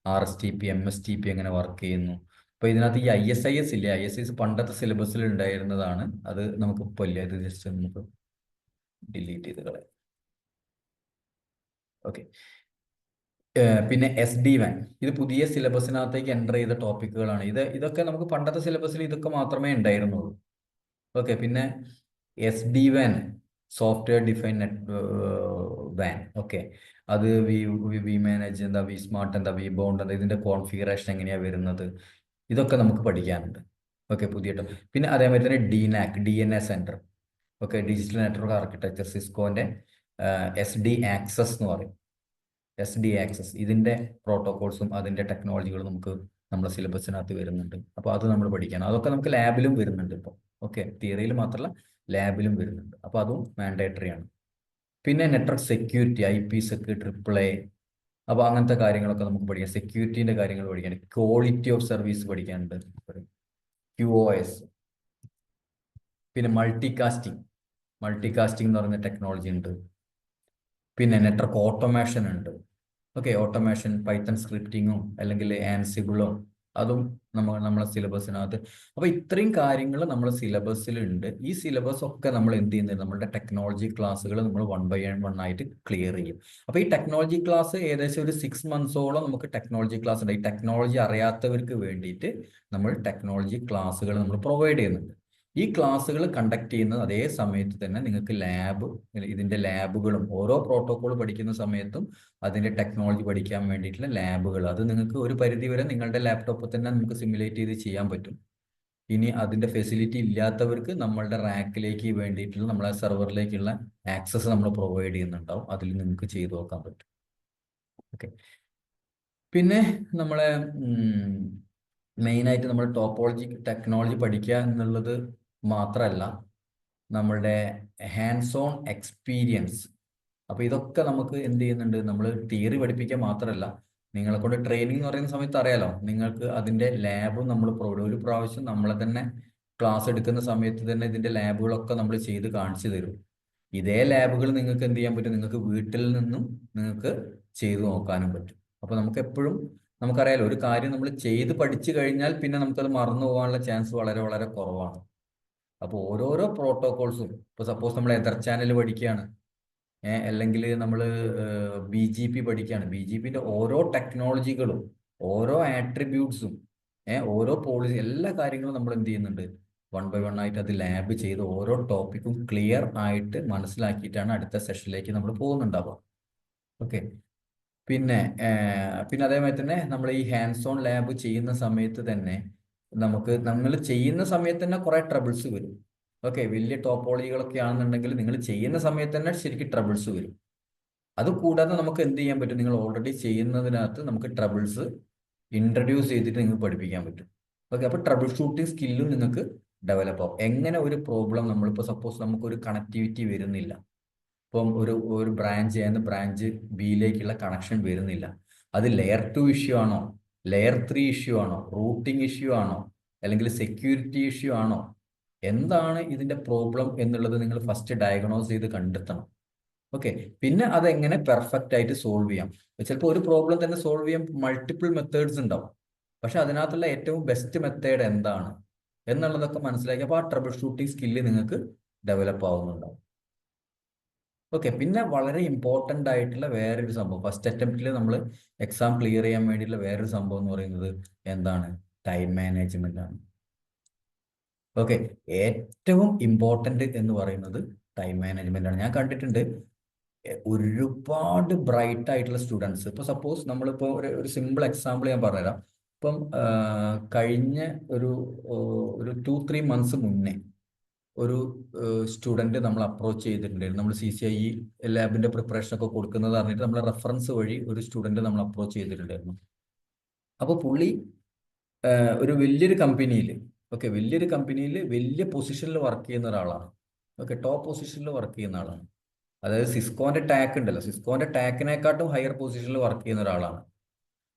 RSTP, MSTP എങ്ങനെ വർക്ക് ചെയ്യുന്നു. അപ്പോൾ ഇതിനകത്ത് ഈ ISIS ഇല്ലേ, ISIS പണ്ടത്തെ സിലബസിൽ ഉണ്ടായിരുന്നതാണ്. അത് നമുക്കിപ്പോൾ ഇല്ല. ഇത് ജസ്റ്റ് നമുക്ക് ഡിലീറ്റ് ചെയ്ത് കളയാം. ഓക്കെ, പിന്നെ SD-WAN, ഇത് പുതിയ സിലബസിനകത്തേക്ക് എൻ്റർ ചെയ്ത ടോപ്പിക്കുകളാണ്. ഇതൊക്കെ നമുക്ക് പണ്ടത്തെ സിലബസിൽ ഇതൊക്കെ മാത്രമേ ഉണ്ടായിരുന്നുള്ളൂ. ഓക്കെ, പിന്നെ SD-WAN, software define van. Okay, അത് വി മാനേജ് എന്താ, വി സ്മാർട്ട് എന്താ, വി ബോണ്ട് എന്താ, ഇതിൻ്റെ കോൺഫിഗറേഷൻ എങ്ങനെയാണ് വരുന്നത്, ഇതൊക്കെ നമുക്ക് പഠിക്കാനുണ്ട്. ഓക്കെ, പുതിയ പിന്നെ അതേമാതിരി തന്നെ DNAC, DNA centre. Okay, digital network architecture, സിസ്കോൻ്റെ SD ആക്സസ് എന്ന് പറയും. SD ആക്സസ്, ഇതിൻ്റെ പ്രോട്ടോകോൾസും അതിൻ്റെ ടെക്നോളജികളും നമുക്ക് നമ്മുടെ സിലബസിനകത്ത് വരുന്നുണ്ട്. അപ്പോൾ അത് നമ്മൾ പഠിക്കണം. അതൊക്കെ നമുക്ക് ലാബിലും വരുന്നുണ്ട് ഇപ്പോൾ. ഓക്കെ, തിയറിയിൽ മാത്രമല്ല ലാബിലും വരുന്നുണ്ട്. അപ്പോൾ അതും മാൻഡേറ്ററി ആണ്. പിന്നെ നെറ്റ്വർക്ക് സെക്യൂരിറ്റി, IPsec, AAA, അപ്പോൾ അങ്ങനത്തെ കാര്യങ്ങളൊക്കെ നമുക്ക് പഠിക്കാം. സെക്യൂരിറ്റീൻ്റെ കാര്യങ്ങൾ പഠിക്കാൻ, ക്വാളിറ്റി ഓഫ് സർവീസ് പഠിക്കാനുണ്ട്, QoS. പിന്നെ മൾട്ടികാസ്റ്റിംഗ് എന്ന് പറയുന്ന ടെക്നോളജി ഉണ്ട്. പിന്നെ നെറ്റ്വർക്ക് ഓട്ടോമേഷൻ ഉണ്ട്. ഓക്കെ, ഓട്ടോമേഷൻ, പൈത്തൺ സ്ക്രിപ്റ്റിങ്ങും അല്ലെങ്കിൽ ആൻസിബിളും അതും നമ്മളെ സിലബസിനകത്ത്. അപ്പോൾ ഇത്രയും കാര്യങ്ങൾ നമ്മുടെ സിലബസിലുണ്ട്. ഈ സിലബസ് ഒക്കെ നമ്മൾ എന്ത് ചെയ്യുന്നത്, നമ്മളുടെ ടെക്നോളജി ക്ലാസ്സുകൾ നമ്മൾ 1 by 1 ആയിട്ട് ക്ലിയർ ചെയ്യും. അപ്പോൾ ഈ ടെക്നോളജി ക്ലാസ് ഏകദേശം ഒരു 6 monthsോളം നമുക്ക് ടെക്നോളജി ക്ലാസ് ഉണ്ട്. ഈ ടെക്നോളജി അറിയാത്തവർക്ക് വേണ്ടിയിട്ട് നമ്മൾ ടെക്നോളജി ക്ലാസ്സുകൾ നമ്മൾ പ്രൊവൈഡ് ചെയ്യുന്നുണ്ട്. ഈ ക്ലാസ്സുകൾ കണ്ടക്ട് ചെയ്യുന്നത് അതേ സമയത്ത് തന്നെ നിങ്ങൾക്ക് ഇതിൻ്റെ ലാബുകളും, ഓരോ പ്രോട്ടോകോൾ പഠിക്കുന്ന സമയത്തും അതിൻ്റെ ടെക്നോളജി പഠിക്കാൻ വേണ്ടിയിട്ടുള്ള ലാബുകൾ, അത് നിങ്ങൾക്ക് ഒരു പരിധി വരെ നിങ്ങളുടെ ലാപ്ടോപ്പിൽ തന്നെ നമുക്ക് സിമുലേറ്റ് ചെയ്ത് ചെയ്യാൻ പറ്റും. ഇനി അതിൻ്റെ ഫെസിലിറ്റി ഇല്ലാത്തവർക്ക് നമ്മളുടെ റാക്കിലേക്ക് വേണ്ടിയിട്ടുള്ള നമ്മളെ സെർവറിലേക്കുള്ള ആക്സസ് നമ്മൾ പ്രൊവൈഡ് ചെയ്യുന്നുണ്ടാവും. അതിൽ നിങ്ങൾക്ക് ചെയ്തു നോക്കാൻ പറ്റും. ഓക്കെ, പിന്നെ നമ്മളെ മെയിനായിട്ട് നമ്മൾ ടെക്നോളജി പഠിക്കുക എന്നുള്ളത് മാത്രമല്ല, നമ്മളുടെ ഹാൻഡ്സ് ഓൺ എക്സ്പീരിയൻസ്. അപ്പോൾ ഇതൊക്കെ നമുക്ക് എന്ത് ചെയ്യുന്നുണ്ട്, നമ്മൾ തിയറി പഠിപ്പിക്കുക മാത്രമല്ല, നിങ്ങളെ കൊണ്ട് ട്രെയിനിങ് എന്ന് പറയുന്ന സമയത്ത് അറിയാലോ, നിങ്ങൾക്ക് അതിൻ്റെ ലാബും നമ്മൾ ഒരു പ്രാവശ്യം നമ്മളെ തന്നെ ക്ലാസ് എടുക്കുന്ന സമയത്ത് തന്നെ ഇതിൻ്റെ ലാബുകളൊക്കെ നമ്മൾ ചെയ്ത് കാണിച്ചു തരും. ഇതേ ലാബുകൾ നിങ്ങൾക്ക് എന്ത് ചെയ്യാൻ പറ്റും, നിങ്ങൾക്ക് വീട്ടിൽ നിന്നും നിങ്ങൾക്ക് ചെയ്തു നോക്കാനും പറ്റും. അപ്പോൾ നമുക്ക് എപ്പോഴും നമുക്കറിയാലോ, ഒരു കാര്യം നമ്മൾ ചെയ്ത് പഠിച്ചു കഴിഞ്ഞാൽ പിന്നെ നമുക്കത് മറന്നു പോകാനുള്ള ചാൻസ് വളരെ വളരെ കുറവാണ്. അപ്പോൾ ഓരോരോ പ്രോട്ടോകോൾസും, ഇപ്പോൾ സപ്പോസ് നമ്മൾ എതർ ചാനൽ പഠിക്കുകയാണ്, അല്ലെങ്കിൽ നമ്മൾ BGP പഠിക്കുകയാണ്, BGPൻ്റെ ഓരോ ടെക്നോളജികളും, ഓരോ ആട്രിബ്യൂട്ട്സും, ഓരോ പോളിസി, എല്ലാ കാര്യങ്ങളും നമ്മൾ എന്ത് ചെയ്യുന്നുണ്ട്, 1 by 1 ആയിട്ട് അത് ലാബ് ചെയ്ത് ഓരോ ടോപ്പിക്കും ക്ലിയർ ആയിട്ട് മനസ്സിലാക്കിയിട്ടാണ് അടുത്ത സെഷനിലേക്ക് നമ്മൾ പോകുന്നുണ്ടാവുക. ഓക്കെ, പിന്നെ അതേമാതിരി തന്നെ നമ്മൾ ഈ ഹാൻഡ്സ് ഓൺ ലാബ് ചെയ്യുന്ന സമയത്ത് തന്നെ നമ്മൾ ചെയ്യുന്ന സമയത്ത് തന്നെ കുറേ ട്രബിൾസ് വരും. ഓക്കെ, വലിയ ടോപ്പോളജികളൊക്കെ ആണെന്നുണ്ടെങ്കിൽ നിങ്ങൾ ചെയ്യുന്ന സമയത്ത് തന്നെ ശരിക്കും ട്രബിൾസ് വരും. അത് കൂടാതെ നമുക്ക് എന്ത് ചെയ്യാൻ പറ്റും, നിങ്ങൾ ഓൾറെഡി ചെയ്യുന്നതിനകത്ത് നമുക്ക് ട്രബിൾസ് ഇൻട്രൊഡ്യൂസ് ചെയ്തിട്ട് നിങ്ങൾക്ക് പഠിപ്പിക്കാൻ പറ്റും. ഓക്കെ, അപ്പോൾ ട്രബിൾ ഷൂട്ടിംഗ് സ്കില്ലും നിങ്ങൾക്ക് ഡെവലപ്പ് ആവും. എങ്ങനെ ഒരു പ്രോബ്ലം, നമ്മളിപ്പോൾ സപ്പോസ് നമുക്കൊരു കണക്ടിവിറ്റി വരുന്നില്ല, ഇപ്പം ഒരു ബ്രാഞ്ച് ബിയിലേക്കുള്ള കണക്ഷൻ വരുന്നില്ല, അത് ലെയർ 2 ഇഷ്യൂ ആണോ, ലെയർ 3 ഇഷ്യൂ ആണോ, റൂട്ടിംഗ് ഇഷ്യൂ ആണോ, അല്ലെങ്കിൽ സെക്യൂരിറ്റി ഇഷ്യൂ ആണോ, എന്താണ് ഇതിൻ്റെ പ്രോബ്ലം എന്നുള്ളത് നിങ്ങൾ ഫസ്റ്റ് ഡയഗ്നോസ് ചെയ്ത് കണ്ടെത്തണം. ഓക്കെ, പിന്നെ അതെങ്ങനെ പെർഫെക്റ്റ് ആയിട്ട് സോൾവ് ചെയ്യാം. ചിലപ്പോൾ ഒരു പ്രോബ്ലം തന്നെ സോൾവ് ചെയ്യാൻ മൾട്ടിപ്പിൾ മെത്തേഡ്സ് ഉണ്ടാവും. പക്ഷെ അതിനകത്തുള്ള ഏറ്റവും ബെസ്റ്റ് മെത്തേഡ് എന്താണ് എന്നുള്ളതൊക്കെ മനസ്സിലാക്കി അപ്പോൾ ആ ട്രബിൾ ഷൂട്ടിംഗ് സ്കില്ല് നിങ്ങൾക്ക് ഡെവലപ്പ് ആവുന്നുണ്ടാവും. ഓക്കെ, പിന്നെ വളരെ ഇമ്പോർട്ടൻ്റ് ആയിട്ടുള്ള വേറൊരു സംഭവം, ഫസ്റ്റ് അറ്റംപ്റ്റിൽ നമ്മൾ എക്സാം ക്ലിയർ ചെയ്യാൻ വേണ്ടിയിട്ടുള്ള വേറൊരു സംഭവം എന്ന് പറയുന്നത് എന്താണ്? ടൈം മാനേജ്മെന്റ് ആണ്. ഓക്കെ, ഏറ്റവും ഇമ്പോർട്ടൻ്റ് എന്ന് പറയുന്നത് ടൈം മാനേജ്മെന്റ് ആണ്. ഞാൻ കണ്ടിട്ടുണ്ട് ഒരുപാട് ബ്രൈറ്റ് ആയിട്ടുള്ള സ്റ്റുഡൻസ്. ഇപ്പൊ സപ്പോസ് നമ്മളിപ്പോൾ ഒരു സിമ്പിൾ എക്സാമ്പിൾ ഞാൻ പറഞ്ഞുതരാം. ഇപ്പം കഴിഞ്ഞ ഒരു ഒരു 2-3 മന്ത്സ് മുന്നേ ഒരു സ്റ്റുഡന്റ് നമ്മൾ അപ്രോച്ച് ചെയ്തിട്ടുണ്ടായിരുന്നു. നമ്മൾ CCIE ലാബിന്റെ പ്രിപ്പറേഷൻ ഒക്കെ കൊടുക്കുന്നത് അറിഞ്ഞിട്ട് നമ്മൾ റെഫറൻസ് വഴി ഒരു സ്റ്റുഡന്റ് നമ്മൾ അപ്രോച്ച് ചെയ്തിട്ടുണ്ടായിരുന്നു. അപ്പോൾ പുള്ളി ഒരു വലിയൊരു കമ്പനിയിൽ, ഓക്കെ, വലിയൊരു കമ്പനിയിൽ വലിയ പൊസിഷനിൽ വർക്ക് ചെയ്യുന്ന ഒരാളാണ്. ഓക്കെ, ടോപ്പ് പൊസിഷനിൽ വർക്ക് ചെയ്യുന്ന ആളാണ്. അതായത് സിസ്കോന്റെ ടാക്ക് ഉണ്ടല്ലോ, സിസ്കോന്റെ ടാക്കിനെക്കാട്ടും ഹയർ പൊസിഷനിൽ വർക്ക് ചെയ്യുന്ന ഒരാളാണ്.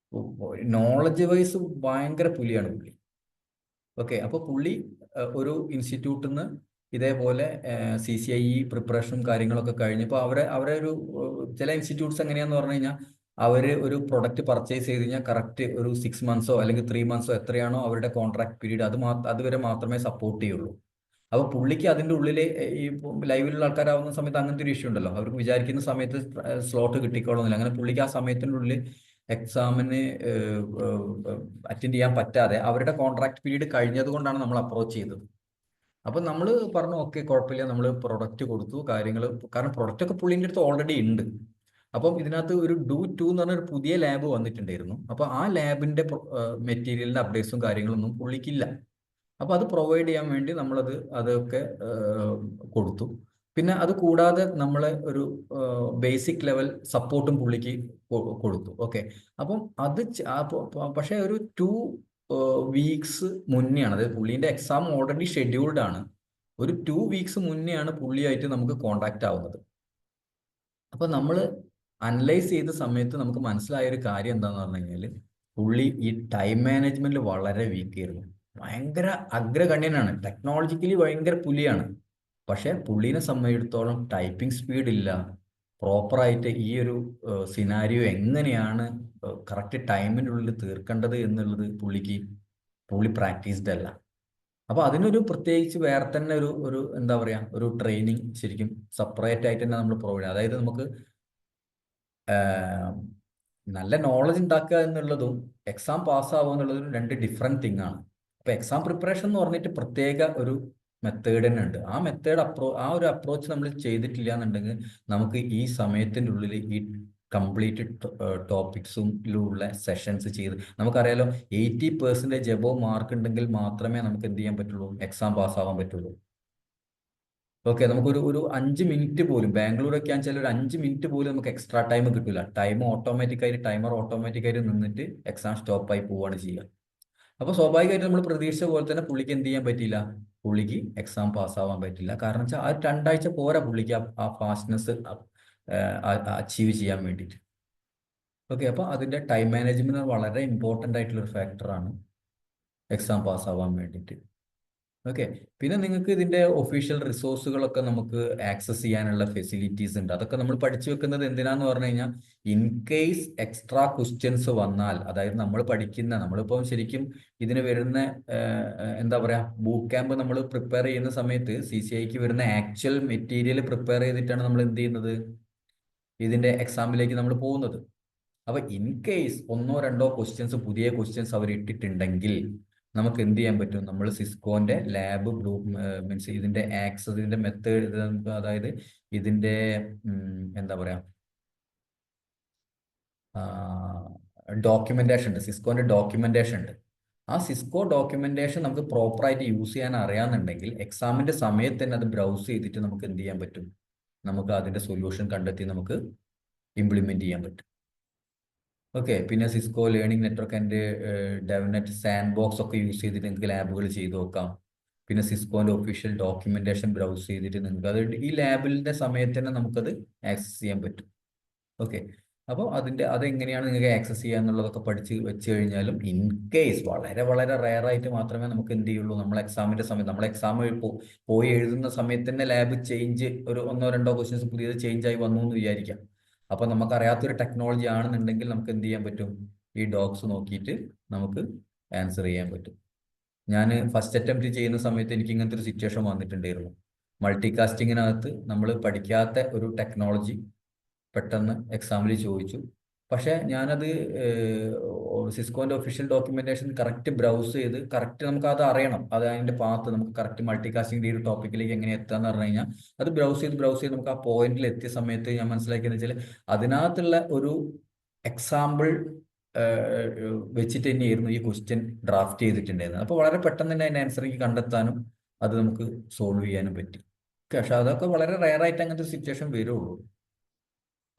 നോളജ് വൈസ് ഭയങ്കര പുലിയാണ് പുള്ളി. ഓക്കെ, അപ്പോൾ പുള്ളി ഒരു ഇൻസ്റ്റിറ്റ്യൂട്ടിൽ നിന്ന് ഇതേപോലെ CCIE പ്രിപ്പറേഷനും കാര്യങ്ങളൊക്കെ കഴിഞ്ഞപ്പോൾ അവരെ ഒരു ചില ഇൻസ്റ്റിറ്റ്യൂട്ട്സ് എങ്ങനെയാന്ന് പറഞ്ഞു കഴിഞ്ഞാൽ അവർ ഒരു പ്രൊഡക്റ്റ് പർച്ചേസ് ചെയ്ത് കഴിഞ്ഞാൽ കറക്റ്റ് ഒരു 6 മന്ത്സോ അല്ലെങ്കിൽ 3 മന്ത്സോ എത്രയാണോ അവരുടെ കോൺട്രാക്ട് പീരീഡ് അതുവരെ മാത്രമേ സപ്പോർട്ട് ചെയ്യുള്ളൂ. അപ്പോൾ പുള്ളിക്ക് അതിൻ്റെ ഉള്ളിൽ ഈ ലൈവിലുള്ള ആൾക്കാരാവുന്ന സമയത്ത് അങ്ങനത്തെ ഒരു ഇഷ്യൂ ഉണ്ടല്ലോ, അവർക്ക് വിചാരിക്കുന്ന സമയത്ത് സ്ലോട്ട് കിട്ടിക്കോളുന്നില്ല. അങ്ങനെ പുള്ളിക്ക് ആ സമയത്തിൻ്റെ ഉള്ളിൽ എക്സാമിന് അറ്റൻഡ് ചെയ്യാൻ പറ്റാതെ അവരുടെ കോൺട്രാക്ട് പീരീഡ് കഴിഞ്ഞത് കൊണ്ടാണ് നമ്മൾ അപ്രോച്ച് ചെയ്തത്. അപ്പം നമ്മൾ പറഞ്ഞു ഓക്കെ കുഴപ്പമില്ല, നമ്മൾ പ്രൊഡക്റ്റ് കൊടുത്തു കാര്യങ്ങൾ, കാരണം പ്രൊഡക്റ്റ് ഒക്കെ പുള്ളിൻ്റെ അടുത്ത് ഓൾറെഡി ഉണ്ട്. അപ്പം ഇതിനകത്ത് ഒരു DO2 എന്ന് പറഞ്ഞൊരു പുതിയ ലാബ് വന്നിട്ടുണ്ടായിരുന്നു. അപ്പോൾ ആ ലാബിൻ്റെ മെറ്റീരിയലിൻ്റെ അപ്ഡേറ്റ്സും കാര്യങ്ങളൊന്നും പുള്ളിക്കില്ല. അപ്പോൾ അത് പ്രൊവൈഡ് ചെയ്യാൻ വേണ്ടി അതൊക്കെ കൊടുത്തു. പിന്നെ അത് കൂടാതെ നമ്മൾ ഒരു ബേസിക് ലെവൽ സപ്പോർട്ടും പുള്ളിക്ക് കൊടുത്തു. ഓക്കെ, അപ്പം പക്ഷേ ഒരു 2 വീക്സ് മുന്നെയാണ്, അതായത് പുള്ളീൻ്റെ എക്സാം ഓൾറെഡി ഷെഡ്യൂൾഡ് ആണ്. ഒരു 2 വീക്സ് മുന്നെയാണ് പുള്ളിയായിട്ട് നമുക്ക് കോണ്ടാക്ട് ആവുന്നത്. അപ്പം നമ്മൾ അനലൈസ് ചെയ്ത സമയത്ത് നമുക്ക് മനസ്സിലായ ഒരു കാര്യം എന്താണെന്ന് പറഞ്ഞു കഴിഞ്ഞാൽ പുള്ളി ഈ ടൈം മാനേജ്മെന്റിൽ വളരെ വീക്ക് ആയിരുന്നു. ഭയങ്കര അഗ്രഗണ്യനാണ്, ടെക്നോളജിക്കലി ഭയങ്കര പുലിയാണ്. പക്ഷെ പുള്ളീനെ സംബന്ധിച്ചിടത്തോളം ടൈപ്പിംഗ് സ്പീഡ് ഇല്ല. പ്രോപ്പറായിട്ട് ഈ ഒരു സിനാരിയോ എങ്ങനെയാണ് കറക്റ്റ് ടൈമിൻ്റെ ഉള്ളിൽ തീർക്കേണ്ടത് എന്നുള്ളത് പുള്ളി പ്രാക്ടീസ്ഡ് അല്ല. അപ്പൊ അതിനൊരു പ്രത്യേകിച്ച് വേറെ തന്നെ ഒരു എന്താ പറയാ, ഒരു ട്രെയിനിങ് ശരിക്കും സെപ്പറേറ്റ് ആയിട്ട് തന്നെ നമ്മൾ പ്രൊവൈഡ് ചെയ്യാം. അതായത് നമുക്ക് നല്ല നോളജ് ഉണ്ടാക്കുക എന്നുള്ളതും എക്സാം പാസ്സാവുക എന്നുള്ളതും രണ്ട് ഡിഫറെൻറ്റ് തിങ് ആണ്. അപ്പൊ എക്സാം പ്രിപ്പറേഷൻ എന്ന് പറഞ്ഞിട്ട് പ്രത്യേക ഒരു മെത്തേഡ് തന്നെ ഉണ്ട്. ആ ഒരു അപ്രോച്ച് നമ്മൾ ചെയ്തിട്ടില്ല എന്നുണ്ടെങ്കിൽ നമുക്ക് ഈ സമയത്തിൻ്റെ ഉള്ളിൽ ഈ കംപ്ലീറ്റ് ടോപ്പിക്സിലുള്ള സെഷൻസ് ചെയ്ത്, നമുക്കറിയാലോ 80% എബോവ് മാർക്ക് ഉണ്ടെങ്കിൽ മാത്രമേ നമുക്ക് എന്ത് ചെയ്യാൻ പറ്റുള്ളൂ, എക്സാം പാസ്സാവാൻ പറ്റുള്ളൂ. ഓക്കെ, നമുക്കൊരു 5 മിനിറ്റ് പോലും ബാംഗ്ലൂരൊക്കെ ആണെന്ന് ഒരു 5 മിനിറ്റ് പോലും നമുക്ക് എക്സ്ട്രാ ടൈം കിട്ടില്ല. ടൈമർ ഓട്ടോമാറ്റിക്കായിട്ട് നിന്നിട്ട് എക്സാം സ്റ്റോപ്പായി പോവുകയാണ് ചെയ്യുക. അപ്പോൾ സ്വാഭാവികമായിട്ട് നമ്മൾ പ്രതീക്ഷിച്ച പോലെ തന്നെ പുള്ളിക്ക് എന്ത് ചെയ്യാൻ പറ്റില്ല, പുള്ളിക്ക് എക്സാം പാസ്സാവാൻ പറ്റില്ല. കാരണം വെച്ചാൽ ആ 2 ആഴ്ച പോരാ പുള്ളിക്ക് ആ ഫാസ്റ്റ്നെസ് അച്ചീവ് ചെയ്യാൻ വേണ്ടിയിട്ട്. ഓക്കെ, അപ്പോൾ അതിൻ്റെ ടൈം മാനേജ്മെന്റ് വളരെ ഇമ്പോർട്ടൻ്റ് ആയിട്ടുള്ള ഒരു ഫാക്ടറാണ് എക്സാം പാസ്സാവാൻ വേണ്ടിയിട്ട്. ഓക്കെ, പിന്നെ നിങ്ങൾക്ക് ഇതിൻ്റെ ഒഫീഷ്യൽ റിസോഴ്സുകളൊക്കെ നമുക്ക് ആക്സസ് ചെയ്യാനുള്ള ഫെസിലിറ്റീസ് ഉണ്ട്. അതൊക്കെ നമ്മൾ പഠിച്ചു വെക്കുന്നത് എന്തിനാന്ന് പറഞ്ഞു കഴിഞ്ഞാൽ ഇൻ കേസ് എക്സ്ട്രാ ക്വസ്റ്റ്യൻസ് വന്നാൽ, അതായത് നമ്മളിപ്പോൾ ശരിക്കും ഇതിന് വരുന്ന എന്താ പറയുക, ബൂട്ട് ക്യാമ്പ് നമ്മൾ പ്രിപ്പയർ ചെയ്യുന്ന സമയത്ത് CCIക്ക് വരുന്ന ആക്ച്വൽ മെറ്റീരിയൽ പ്രിപ്പയർ ചെയ്തിട്ടാണ് നമ്മൾ എന്ത് ചെയ്യുന്നത്, ഇതിൻ്റെ എക്സാമിലേക്ക് നമ്മൾ പോകുന്നത്. അപ്പൊ ഇൻ കേസ് 1-2 ക്വസ്റ്റ്യൻസ് പുതിയ ക്വസ്റ്റ്യൻസ് അവർ ഇട്ടിട്ടുണ്ടെങ്കിൽ നമുക്ക് എന്ത് ചെയ്യാൻ പറ്റും, നമ്മൾ സിസ്കോന്റെ ലാബ് മീൻസ് ഇതിന്റെ ആക്സസ്, ഇതിന്റെ മെത്തേഡ്, അതായത് ഇതിന്റെ എന്താ പറയാ ഡോക്യുമെന്റേഷൻ ഉണ്ട്, സിസ്കോന്റെ ഡോക്യുമെന്റേഷൻ ഉണ്ട്. ആ സിസ്കോ ഡോക്യുമെന്റേഷൻ നമുക്ക് പ്രോപ്പറായിട്ട് യൂസ് ചെയ്യാൻ അറിയാന്നുണ്ടെങ്കിൽ എക്സാമിന്റെ സമയത്ത് തന്നെ അത് ബ്രൗസ് ചെയ്തിട്ട് നമുക്ക് എന്ത് ചെയ്യാൻ പറ്റും, നമുക്ക് അതിന്റെ സൊല്യൂഷൻ കണ്ടെത്തി നമുക്ക് ഇംപ്ലിമെന്റ് ചെയ്യാൻ പറ്റും. ഓക്കെ, പിന്നെ Cisco learning network and DevNet sandbox ഒക്കെ യൂസ് ചെയ്തിട്ട് നിങ്ങൾക്ക് ലാബുകൾ ചെയ്ത് നോക്കാം. പിന്നെ സിസ്കോന്റെ ഒഫീഷ്യൽ ഡോക്യുമെന്റേഷൻ ബ്രൗസ് ചെയ്തിട്ട് നിങ്ങൾക്ക് അത് ഈ ലാബിന്റെ സമയത്ത് തന്നെ നമുക്കത് ആക്സസ് ചെയ്യാൻ പറ്റും. ഓക്കെ, അപ്പോൾ അതെങ്ങനെയാണ് നിങ്ങൾക്ക് ആക്സസ് ചെയ്യുക എന്നുള്ളതൊക്കെ പഠിച്ച് വെച്ച് കഴിഞ്ഞാലും, ഇൻ കേസ് വളരെ വളരെ റെയർ ആയിട്ട് മാത്രമേ നമുക്ക് എന്ത് ചെയ്യുള്ളൂ, നമ്മൾ എക്സാമിൻ്റെ സമയത്ത്, നമ്മൾ എക്സാം പോയി എഴുതുന്ന സമയത്ത് തന്നെ ലാബ് ചേഞ്ച്, ഒരു ഒന്നോ രണ്ടോ ക്വസ്റ്റ്യൻസ് പുതിയത് ചേഞ്ച് ആയി വന്നു എന്ന് വിചാരിക്കാം. അപ്പോൾ നമുക്കറിയാത്തൊരു ടെക്നോളജി ആണെന്നുണ്ടെങ്കിൽ നമുക്ക് എന്ത് ചെയ്യാൻ പറ്റും, ഈ ഡോക്സ് നോക്കിയിട്ട് നമുക്ക് ആൻസർ ചെയ്യാൻ പറ്റും. ഞാൻ ഫസ്റ്റ് അറ്റംപ്റ്റ് ചെയ്യുന്ന സമയത്ത് എനിക്ക് ഇങ്ങനത്തെ ഒരു സിറ്റുവേഷൻ വന്നിട്ടുണ്ടായിരുന്നു. മൾട്ടി കാസ്റ്റിങ്ങിനകത്ത് നമ്മൾ പഠിക്കാത്ത ഒരു ടെക്നോളജി പെട്ടെന്ന് എക്സാമിൽ ചോദിച്ചു. പക്ഷേ ഞാനത് സിസ്കോൻ്റെ ഒഫീഷ്യൽ ഡോക്യുമെന്റേഷൻ കറക്റ്റ് ബ്രൗസ് ചെയ്ത്, കറക്റ്റ് നമുക്ക് അത് അറിയണം, അത് അതിൻ്റെ പാത്ത് നമുക്ക് കറക്റ്റ് മൾട്ടി കാസ്റ്റിംഗ് ഒരു ടോപ്പിക്കിലേക്ക് എങ്ങനെ എത്താന്ന് പറഞ്ഞു കഴിഞ്ഞാൽ, അത് ബ്രൗസ് ചെയ്ത് നമുക്ക് ആ പോയിന്റിൽ എത്തിയ സമയത്ത് ഞാൻ മനസ്സിലാക്കിയെന്ന് വെച്ചാൽ അതിനകത്തുള്ള ഒരു എക്സാമ്പിൾ വെച്ചിട്ട് തന്നെയായിരുന്നു ഈ ക്വസ്റ്റ്യൻ ഡ്രാഫ്റ്റ് ചെയ്തിട്ടുണ്ടായിരുന്നത്. അപ്പോൾ വളരെ പെട്ടെന്ന് തന്നെ അതിൻ്റെ ആൻസർ എനിക്ക് കണ്ടെത്താനും അത് നമുക്ക് സോൾവ് ചെയ്യാനും പറ്റി. പക്ഷെ അതൊക്കെ വളരെ റെയർ ആയിട്ട് അങ്ങനത്തെ സിറ്റുവേഷൻ വരുള്ളൂ.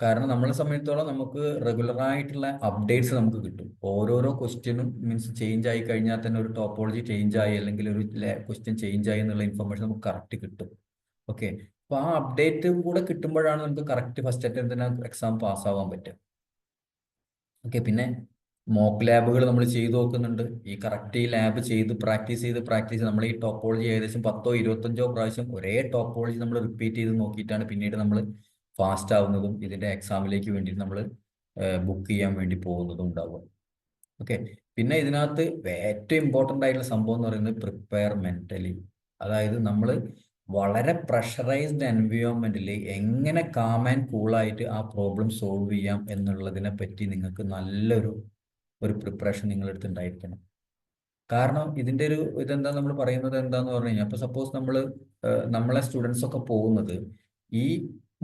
കാരണം നമ്മളെ സംബന്ധിച്ചോളം നമുക്ക് റെഗുലർ ആയിട്ടുള്ള അപ്ഡേറ്റ്സ് നമുക്ക് കിട്ടും. ഓരോരോ ക്വസ്റ്റ്യനും മീൻസ് ചേഞ്ച് ആയി കഴിഞ്ഞാൽ തന്നെ ഒരു ടോപ്പോളജി ചേഞ്ച് ആയി അല്ലെങ്കിൽ ഒരു ക്വസ്റ്റ്യൻ ചേഞ്ച് ആയി എന്നുള്ള ഇൻഫർമേഷൻ നമുക്ക് കറക്റ്റ് കിട്ടും. ഓക്കെ, അപ്പോൾ ആ അപ്ഡേറ്റ് കൂടെ കിട്ടുമ്പോഴാണ് നമുക്ക് കറക്റ്റ് ഫസ്റ്റ് അറ്റംപ്റ്റിന് എക്സാം പാസ്സാവാൻ പറ്റുക. ഓക്കെ, പിന്നെ മോക്ക് ലാബുകൾ നമ്മൾ ചെയ്തു നോക്കുന്നുണ്ട്. ഈ കറക്റ്റ് ഈ ലാബ് ചെയ്ത് പ്രാക്ടീസ് നമ്മൾ ഈ ടോപ്പോളജി ഏകദേശം 10-25 പ്രാവശ്യം ഒരേ ടോപ്പോളജി നമ്മൾ റിപ്പീറ്റ് ചെയ്ത് നോക്കിയിട്ടാണ് പിന്നീട് നമ്മൾ ഫാസ്റ്റ് ആവുന്നതും ഇതിൻ്റെ എക്സാമിലേക്ക് വേണ്ടി നമ്മൾ ബുക്ക് ചെയ്യാൻ വേണ്ടി പോകുന്നതും ഉണ്ടാവും. ഓക്കെ, പിന്നെ ഇതിനകത്ത് ഏറ്റവും ഇമ്പോർട്ടൻ്റ് ആയിട്ടുള്ള സംഭവം എന്ന് പറയുന്നത് പ്രിപ്പയർ മെൻ്റലി. അതായത് നമ്മൾ വളരെ പ്രഷറൈസ്ഡ് എൻവയോൺമെൻറ്റിൽ എങ്ങനെ കാം ആൻഡ് കൂളായിട്ട് ആ പ്രോബ്ലം സോൾവ് ചെയ്യാം എന്നുള്ളതിനെ പറ്റി നിങ്ങൾക്ക് നല്ലൊരു പ്രിപ്പറേഷൻ നിങ്ങളെടുത്ത് ഉണ്ടായിരിക്കണം. കാരണം ഇതിൻ്റെ ഒരു ഇതെന്താ നമ്മൾ പറയുന്നത് എന്താന്ന് പറഞ്ഞു കഴിഞ്ഞാൽ, ഇപ്പോൾ സപ്പോസ് നമ്മളെ സ്റ്റുഡൻസ് ഒക്കെ പോകുന്നത് ഈ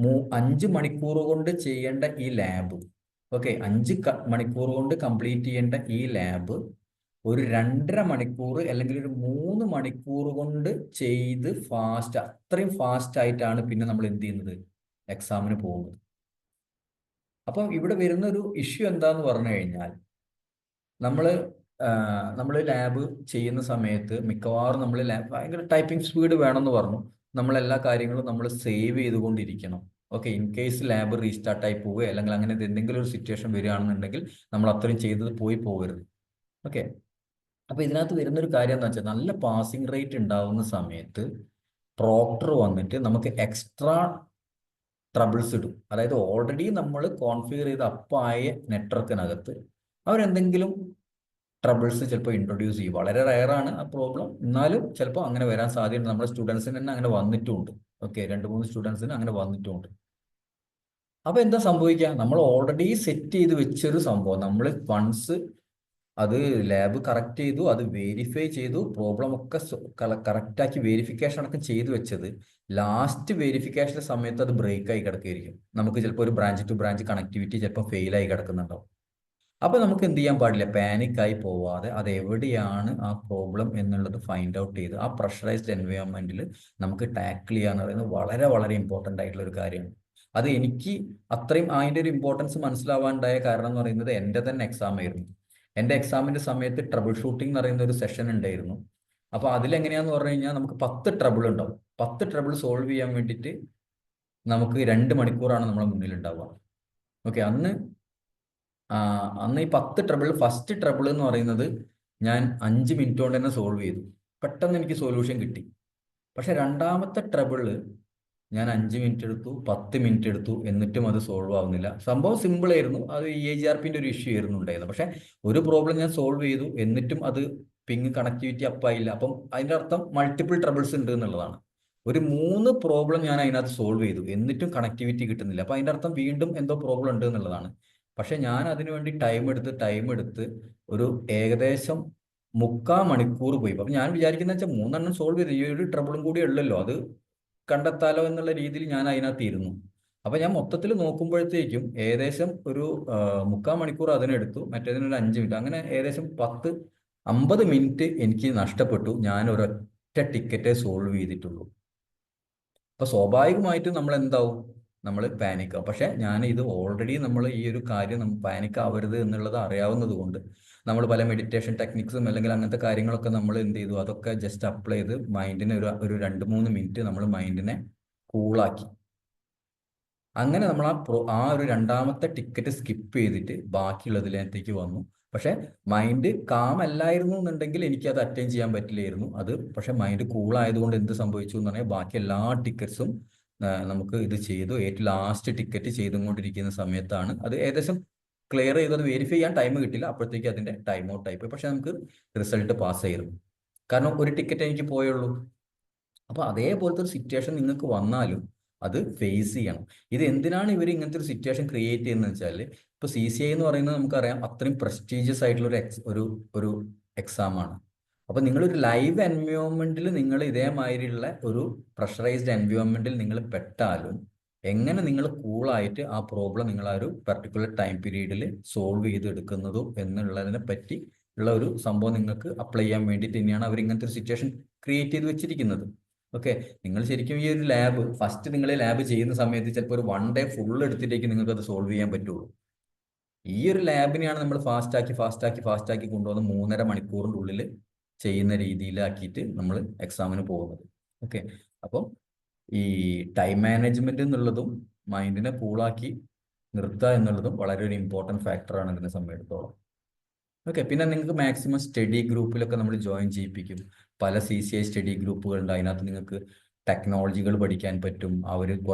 5 മണിക്കൂർ കൊണ്ട് ചെയ്യേണ്ട ഈ ലാബ്, ഓക്കെ, 5 മണിക്കൂർ കൊണ്ട് കംപ്ലീറ്റ് ചെയ്യേണ്ട ഈ ലാബ് ഒരു 2.5 മണിക്കൂർ അല്ലെങ്കിൽ ഒരു 3 മണിക്കൂർ കൊണ്ട് ചെയ്ത് അത്രയും ഫാസ്റ്റ് ആയിട്ടാണ് പിന്നെ നമ്മൾ എന്ത് ചെയ്യുന്നത്, എക്സാമിന് പോകുന്നത്. അപ്പം ഇവിടെ വരുന്ന ഒരു ഇഷ്യൂ എന്താന്ന് പറഞ്ഞു കഴിഞ്ഞാൽ, നമ്മൾ ലാബ് ചെയ്യുന്ന സമയത്ത് മിക്കവാറും നമ്മൾ ഭയങ്കര ടൈപ്പിംഗ് സ്പീഡ് വേണമെന്ന് പറഞ്ഞു. നമ്മളെല്ലാ കാര്യങ്ങളും നമ്മൾ സേവ് ചെയ്തുകൊണ്ടിരിക്കണം. ഓക്കെ, ഇൻ കേസ് ലാബ് റീസ്റ്റാർട്ടായി പോവുക അല്ലെങ്കിൽ അങ്ങനെ എന്തെങ്കിലും ഒരു സിറ്റുവേഷൻ വരികയാണെന്നുണ്ടെങ്കിൽ നമ്മൾ അത്രയും ചെയ്തത് പോകരുത്. ഓക്കെ, അപ്പോൾ ഇതിനകത്ത് വരുന്നൊരു കാര്യം എന്താ വെച്ചാൽ, നല്ല പാസിംഗ് റേറ്റ് ഉണ്ടാവുന്ന സമയത്ത് പ്രോക്ടർ വന്നിട്ട് നമുക്ക് എക്സ്ട്രാ ട്രബിൾസ് ഇടും. അതായത് ഓൾറെഡി നമ്മൾ കോൺഫിഗർ ചെയ്ത് അപ്പായ നെറ്റ്വർക്കിനകത്ത് അവരെന്തെങ്കിലും ട്രബിൾസ് ചിലപ്പോൾ ഇൻട്രൊഡ്യൂസ് ചെയ്യും. വളരെ റയറാണ് ആ പ്രോബ്ലം, എന്നാലും ചിലപ്പോൾ അങ്ങനെ വരാൻ സാധ്യതയുണ്ട്. നമ്മുടെ സ്റ്റുഡൻസിന് തന്നെ അങ്ങനെ വന്നിട്ടുമുണ്ട്. ഓക്കെ, 2-3 സ്റ്റുഡൻസിന് അങ്ങനെ വന്നിട്ടുമുണ്ട്. അപ്പോൾ എന്താ സംഭവിക്കുക, നമ്മൾ ഓൾറെഡി സെറ്റ് ചെയ്ത് വെച്ചൊരു സംഭവം നമ്മൾ വൺസ് അത് ലാബ് കറക്റ്റ് ചെയ്തു, അത് വെരിഫൈ ചെയ്തു, പ്രോബ്ലം ഒക്കെ കറക്റ്റാക്കി വെരിഫിക്കേഷൻ അടക്കം ചെയ്തു വെച്ചത് ലാസ്റ്റ് വെരിഫിക്കേഷൻ്റെ സമയത്ത് അത് ബ്രേക്ക് ആയി കിടക്കുകയായിരിക്കും. നമുക്ക് ചിലപ്പോൾ ഒരു ബ്രാഞ്ച് ടു ബ്രാഞ്ച് കണക്ടിവിറ്റി ചിലപ്പോൾ ഫെയിലായി കിടക്കുന്നുണ്ടാവും. അപ്പോൾ നമുക്ക് എന്ത് ചെയ്യാൻ പാടില്ല, പാനിക്കായി പോവാതെ അത് എവിടെയാണ് ആ പ്രോബ്ലം എന്നുള്ളത് ഫൈൻഡ് ഔട്ട് ചെയ്ത് ആ പ്രഷറൈസ്ഡ് എൻവയോൺമെന്റിൽ നമുക്ക് ടാക്കിൾ ചെയ്യുക എന്ന് പറയുന്നത് വളരെ വളരെ ഇമ്പോർട്ടൻ്റ് ആയിട്ടുള്ള ഒരു കാര്യമാണ്. അത് എനിക്ക് അത്രയും അതിൻ്റെ ഒരു ഇമ്പോർട്ടൻസ് മനസ്സിലാവാണ്ടായ കാരണം എന്ന് പറയുന്നത് എൻ്റെ തന്നെ എക്സാം ആയിരുന്നു. എൻ്റെ എക്സാമിൻ്റെ സമയത്ത് ട്രബിൾ ഷൂട്ടിംഗ് എന്ന് പറയുന്ന ഒരു സെഷൻ ഉണ്ടായിരുന്നു. അപ്പോൾ അതിലെങ്ങനെയാന്ന് പറഞ്ഞു കഴിഞ്ഞാൽ നമുക്ക് 10 ട്രബിൾ ഉണ്ടാവും. 10 ട്രബിൾ സോൾവ് ചെയ്യാൻ വേണ്ടിയിട്ട് നമുക്ക് 2 മണിക്കൂറാണ് നമ്മളെ മുന്നിൽ ഉണ്ടാവുക. ഓക്കെ, അന്ന് ഈ 10 ട്രബിൾ, ഫസ്റ്റ് ട്രബിൾ എന്ന് പറയുന്നത് ഞാൻ 5 മിനിറ്റ് കൊണ്ട് തന്നെ സോൾവ് ചെയ്തു. പെട്ടെന്ന് എനിക്ക് സൊല്യൂഷൻ കിട്ടി. പക്ഷെ രണ്ടാമത്തെ ട്രബിള് ഞാൻ 5 മിനിറ്റ് എടുത്തു, 10 മിനിറ്റ് എടുത്തു, എന്നിട്ടും അത് സോൾവ് ആവുന്നില്ല. സംഭവം സിമ്പിൾ ആയിരുന്നു, അത് EIGRPൻ്റെ ഒരു ഇഷ്യൂ ആയിരുന്നു ഉണ്ടായിരുന്നത്. പക്ഷെ ഒരു പ്രോബ്ലം ഞാൻ സോൾവ് ചെയ്തു, എന്നിട്ടും അത് പിങ് കണക്ടിവിറ്റി അപ്പായില്ല. അപ്പം അതിൻ്റെ അർത്ഥം മൾട്ടിപ്പിൾ ട്രബിൾസ് ഉണ്ട് എന്നുള്ളതാണ്. ഒരു 3 പ്രോബ്ലം ഞാൻ അതിനകത്ത് സോൾവ് ചെയ്തു, എന്നിട്ടും കണക്ടിവിറ്റി കിട്ടുന്നില്ല. അപ്പം അതിൻ്റെ അർത്ഥം വീണ്ടും എന്തോ പ്രോബ്ലം ഉണ്ട് എന്നുള്ളതാണ്. പക്ഷെ ഞാൻ അതിനുവേണ്ടി ടൈം എടുത്ത് ഒരു ഏകദേശം 3/4 മണിക്കൂർ പോയി. അപ്പം ഞാൻ വിചാരിക്കുന്ന വെച്ചാൽ 3 സോൾവ് ചെയ്തു, ഈ ഒരു ട്രബിളും കൂടി ഉള്ളല്ലോ, അത് കണ്ടെത്താലോ എന്നുള്ള രീതിയിൽ ഞാൻ അതിനകത്ത് ഇരുന്നു. അപ്പം ഞാൻ മൊത്തത്തിൽ നോക്കുമ്പോഴത്തേക്കും ഏകദേശം ഒരു 3/4 മണിക്കൂർ അതിനെടുത്തു, മറ്റേതിനൊരു 5 മിനിറ്റ്, അങ്ങനെ ഏകദേശം 50 മിനിറ്റ് എനിക്ക് നഷ്ടപ്പെട്ടു. ഞാൻ ഒരൊറ്റ ടിക്കറ്റേ സോൾവ് ചെയ്തിട്ടുള്ളൂ. അപ്പോൾ സ്വാഭാവികമായിട്ടും നമ്മൾ എന്താവും, നമ്മൾ പാനിക്കാവും. പക്ഷെ ഞാൻ ഇത് ഓൾറെഡി നമ്മൾ ഈ ഒരു കാര്യം നമ്മൾ പാനിക് ആവരുത് എന്നുള്ളത് അറിയാവുന്നത് കൊണ്ട് നമ്മൾ പല മെഡിറ്റേഷൻ ടെക്നിക്സും അല്ലെങ്കിൽ അങ്ങനത്തെ കാര്യങ്ങളൊക്കെ നമ്മൾ എന്ത് ചെയ്തു, അതൊക്കെ ജസ്റ്റ് അപ്ലൈ ചെയ്ത് മൈൻഡിനെ ഒരു 2-3 മിനിറ്റ് നമ്മൾ മൈൻഡിനെ കൂളാക്കി. അങ്ങനെ നമ്മൾ ആ ഒരു രണ്ടാമത്തെ ടിക്കറ്റ് സ്കിപ്പ് ചെയ്തിട്ട് ബാക്കിയുള്ളതിലേക്ക് വന്നു. പക്ഷെ മൈൻഡ് കാം അല്ലായിരുന്നു എന്നുണ്ടെങ്കിൽ എനിക്ക് അത് അറ്റൻഡ് ചെയ്യാൻ പറ്റില്ലായിരുന്നു. അത് പക്ഷെ മൈൻഡ് കൂൾ ആയതുകൊണ്ട് എന്ത് സംഭവിച്ചു എന്ന് പറഞ്ഞാൽ ബാക്കി എല്ലാ ടിക്കറ്റ്സും നമുക്ക് ഇത് ചെയ്തു. ഏറ്റവും ലാസ്റ്റ് ടിക്കറ്റ് ചെയ്തുകൊണ്ടിരിക്കുന്ന സമയത്താണ് അത് ഏകദേശം ക്ലിയർ ചെയ്ത് അത് വെരിഫൈ ചെയ്യാൻ ടൈം കിട്ടില്ല. അപ്പോഴത്തേക്ക് അതിന്റെ ടൈം ഔട്ട് ആയിപ്പോയി. പക്ഷെ നമുക്ക് റിസൾട്ട് പാസ് ആയിരുന്നു. കാരണം ഒരു ടിക്കറ്റ് എനിക്ക് പോയുള്ളൂ. അപ്പോൾ അതേപോലത്തെ ഒരു സിറ്റുവേഷൻ നിങ്ങൾക്ക് വന്നാലും അത് ഫേസ് ചെയ്യണം. ഇത് എന്തിനാണ് ഇവർ ഇങ്ങനത്തെ ഒരു സിറ്റുവേഷൻ ക്രിയേറ്റ് ചെയ്യുന്നത് വെച്ചാൽ, ഇപ്പോൾ CCI എന്ന് പറയുന്നത് നമുക്കറിയാം അത്രയും പ്രസ്റ്റീജിയസ് ആയിട്ടുള്ള ഒരു എക്സാം ആണ്. അപ്പോൾ നിങ്ങളൊരു ലൈവ് എൻവയോൺമെന്റിൽ നിങ്ങൾ ഇതേമാതിരിയുള്ള ഒരു പ്രഷറൈസ്ഡ് എൻവയോൺമെന്റിൽ നിങ്ങൾ പെട്ടാലും എങ്ങനെ നിങ്ങൾ കൂളായിട്ട് ആ പ്രോബ്ലം നിങ്ങൾ ആ ഒരു പെർട്ടിക്കുലർ ടൈം പീരീഡിൽ സോൾവ് ചെയ്തെടുക്കുന്നതും എന്നുള്ളതിനെ പറ്റി ഉള്ള ഒരു സംഭവം നിങ്ങൾക്ക് അപ്ലൈ ചെയ്യാൻ വേണ്ടിയിട്ട് തന്നെയാണ് അവർ ഇങ്ങനത്തെ ഒരു സിറ്റുവേഷൻ ക്രിയേറ്റ് ചെയ്ത് വെച്ചിരിക്കുന്നത്. ഓക്കെ, നിങ്ങൾ ശരിക്കും ഈ ഒരു ലാബ് ഫസ്റ്റ് നിങ്ങൾ ലാബ് ചെയ്യുന്ന സമയത്ത് ചിലപ്പോൾ ഒരു 1 ഡേ ഫുൾ എടുത്തിട്ടേക്ക് നിങ്ങൾക്ക് അത് സോൾവ് ചെയ്യാൻ പറ്റുള്ളൂ. ഈ ഒരു ലാബിനെയാണ് നമ്മൾ ഫാസ്റ്റ് ആക്കി കൊണ്ടുവന്ന് 3.5 മണിക്കൂറിൻ്റെ ഉള്ളിൽ ചെയ്യുന്ന രീതിയിലാക്കിയിട്ട് നമ്മൾ എക്സാമിന് പോകുന്നത്. ഓക്കെ, അപ്പം ഈ ടൈം മാനേജ്മെന്റ് എന്നുള്ളതും മൈൻഡിനെ കൂളാക്കി നിർത്തുക എന്നുള്ളതും വളരെ ഒരു ഇമ്പോർട്ടൻറ്റ് ഫാക്ടറാണ് ഇതിനെ സംബന്ധിച്ചിടത്തോളം. ഓക്കെ, പിന്നെ നിങ്ങൾക്ക് മാക്സിമം സ്റ്റഡി ഗ്രൂപ്പിലൊക്കെ നമ്മൾ ജോയിൻ ചെയ്യിപ്പിക്കും. പല CCI സ്റ്റഡി ഗ്രൂപ്പുകളുണ്ട്. അതിനകത്ത് നിങ്ങൾക്ക് ടെക്നോളജികൾ പഠിക്കാൻ പറ്റും. അവർ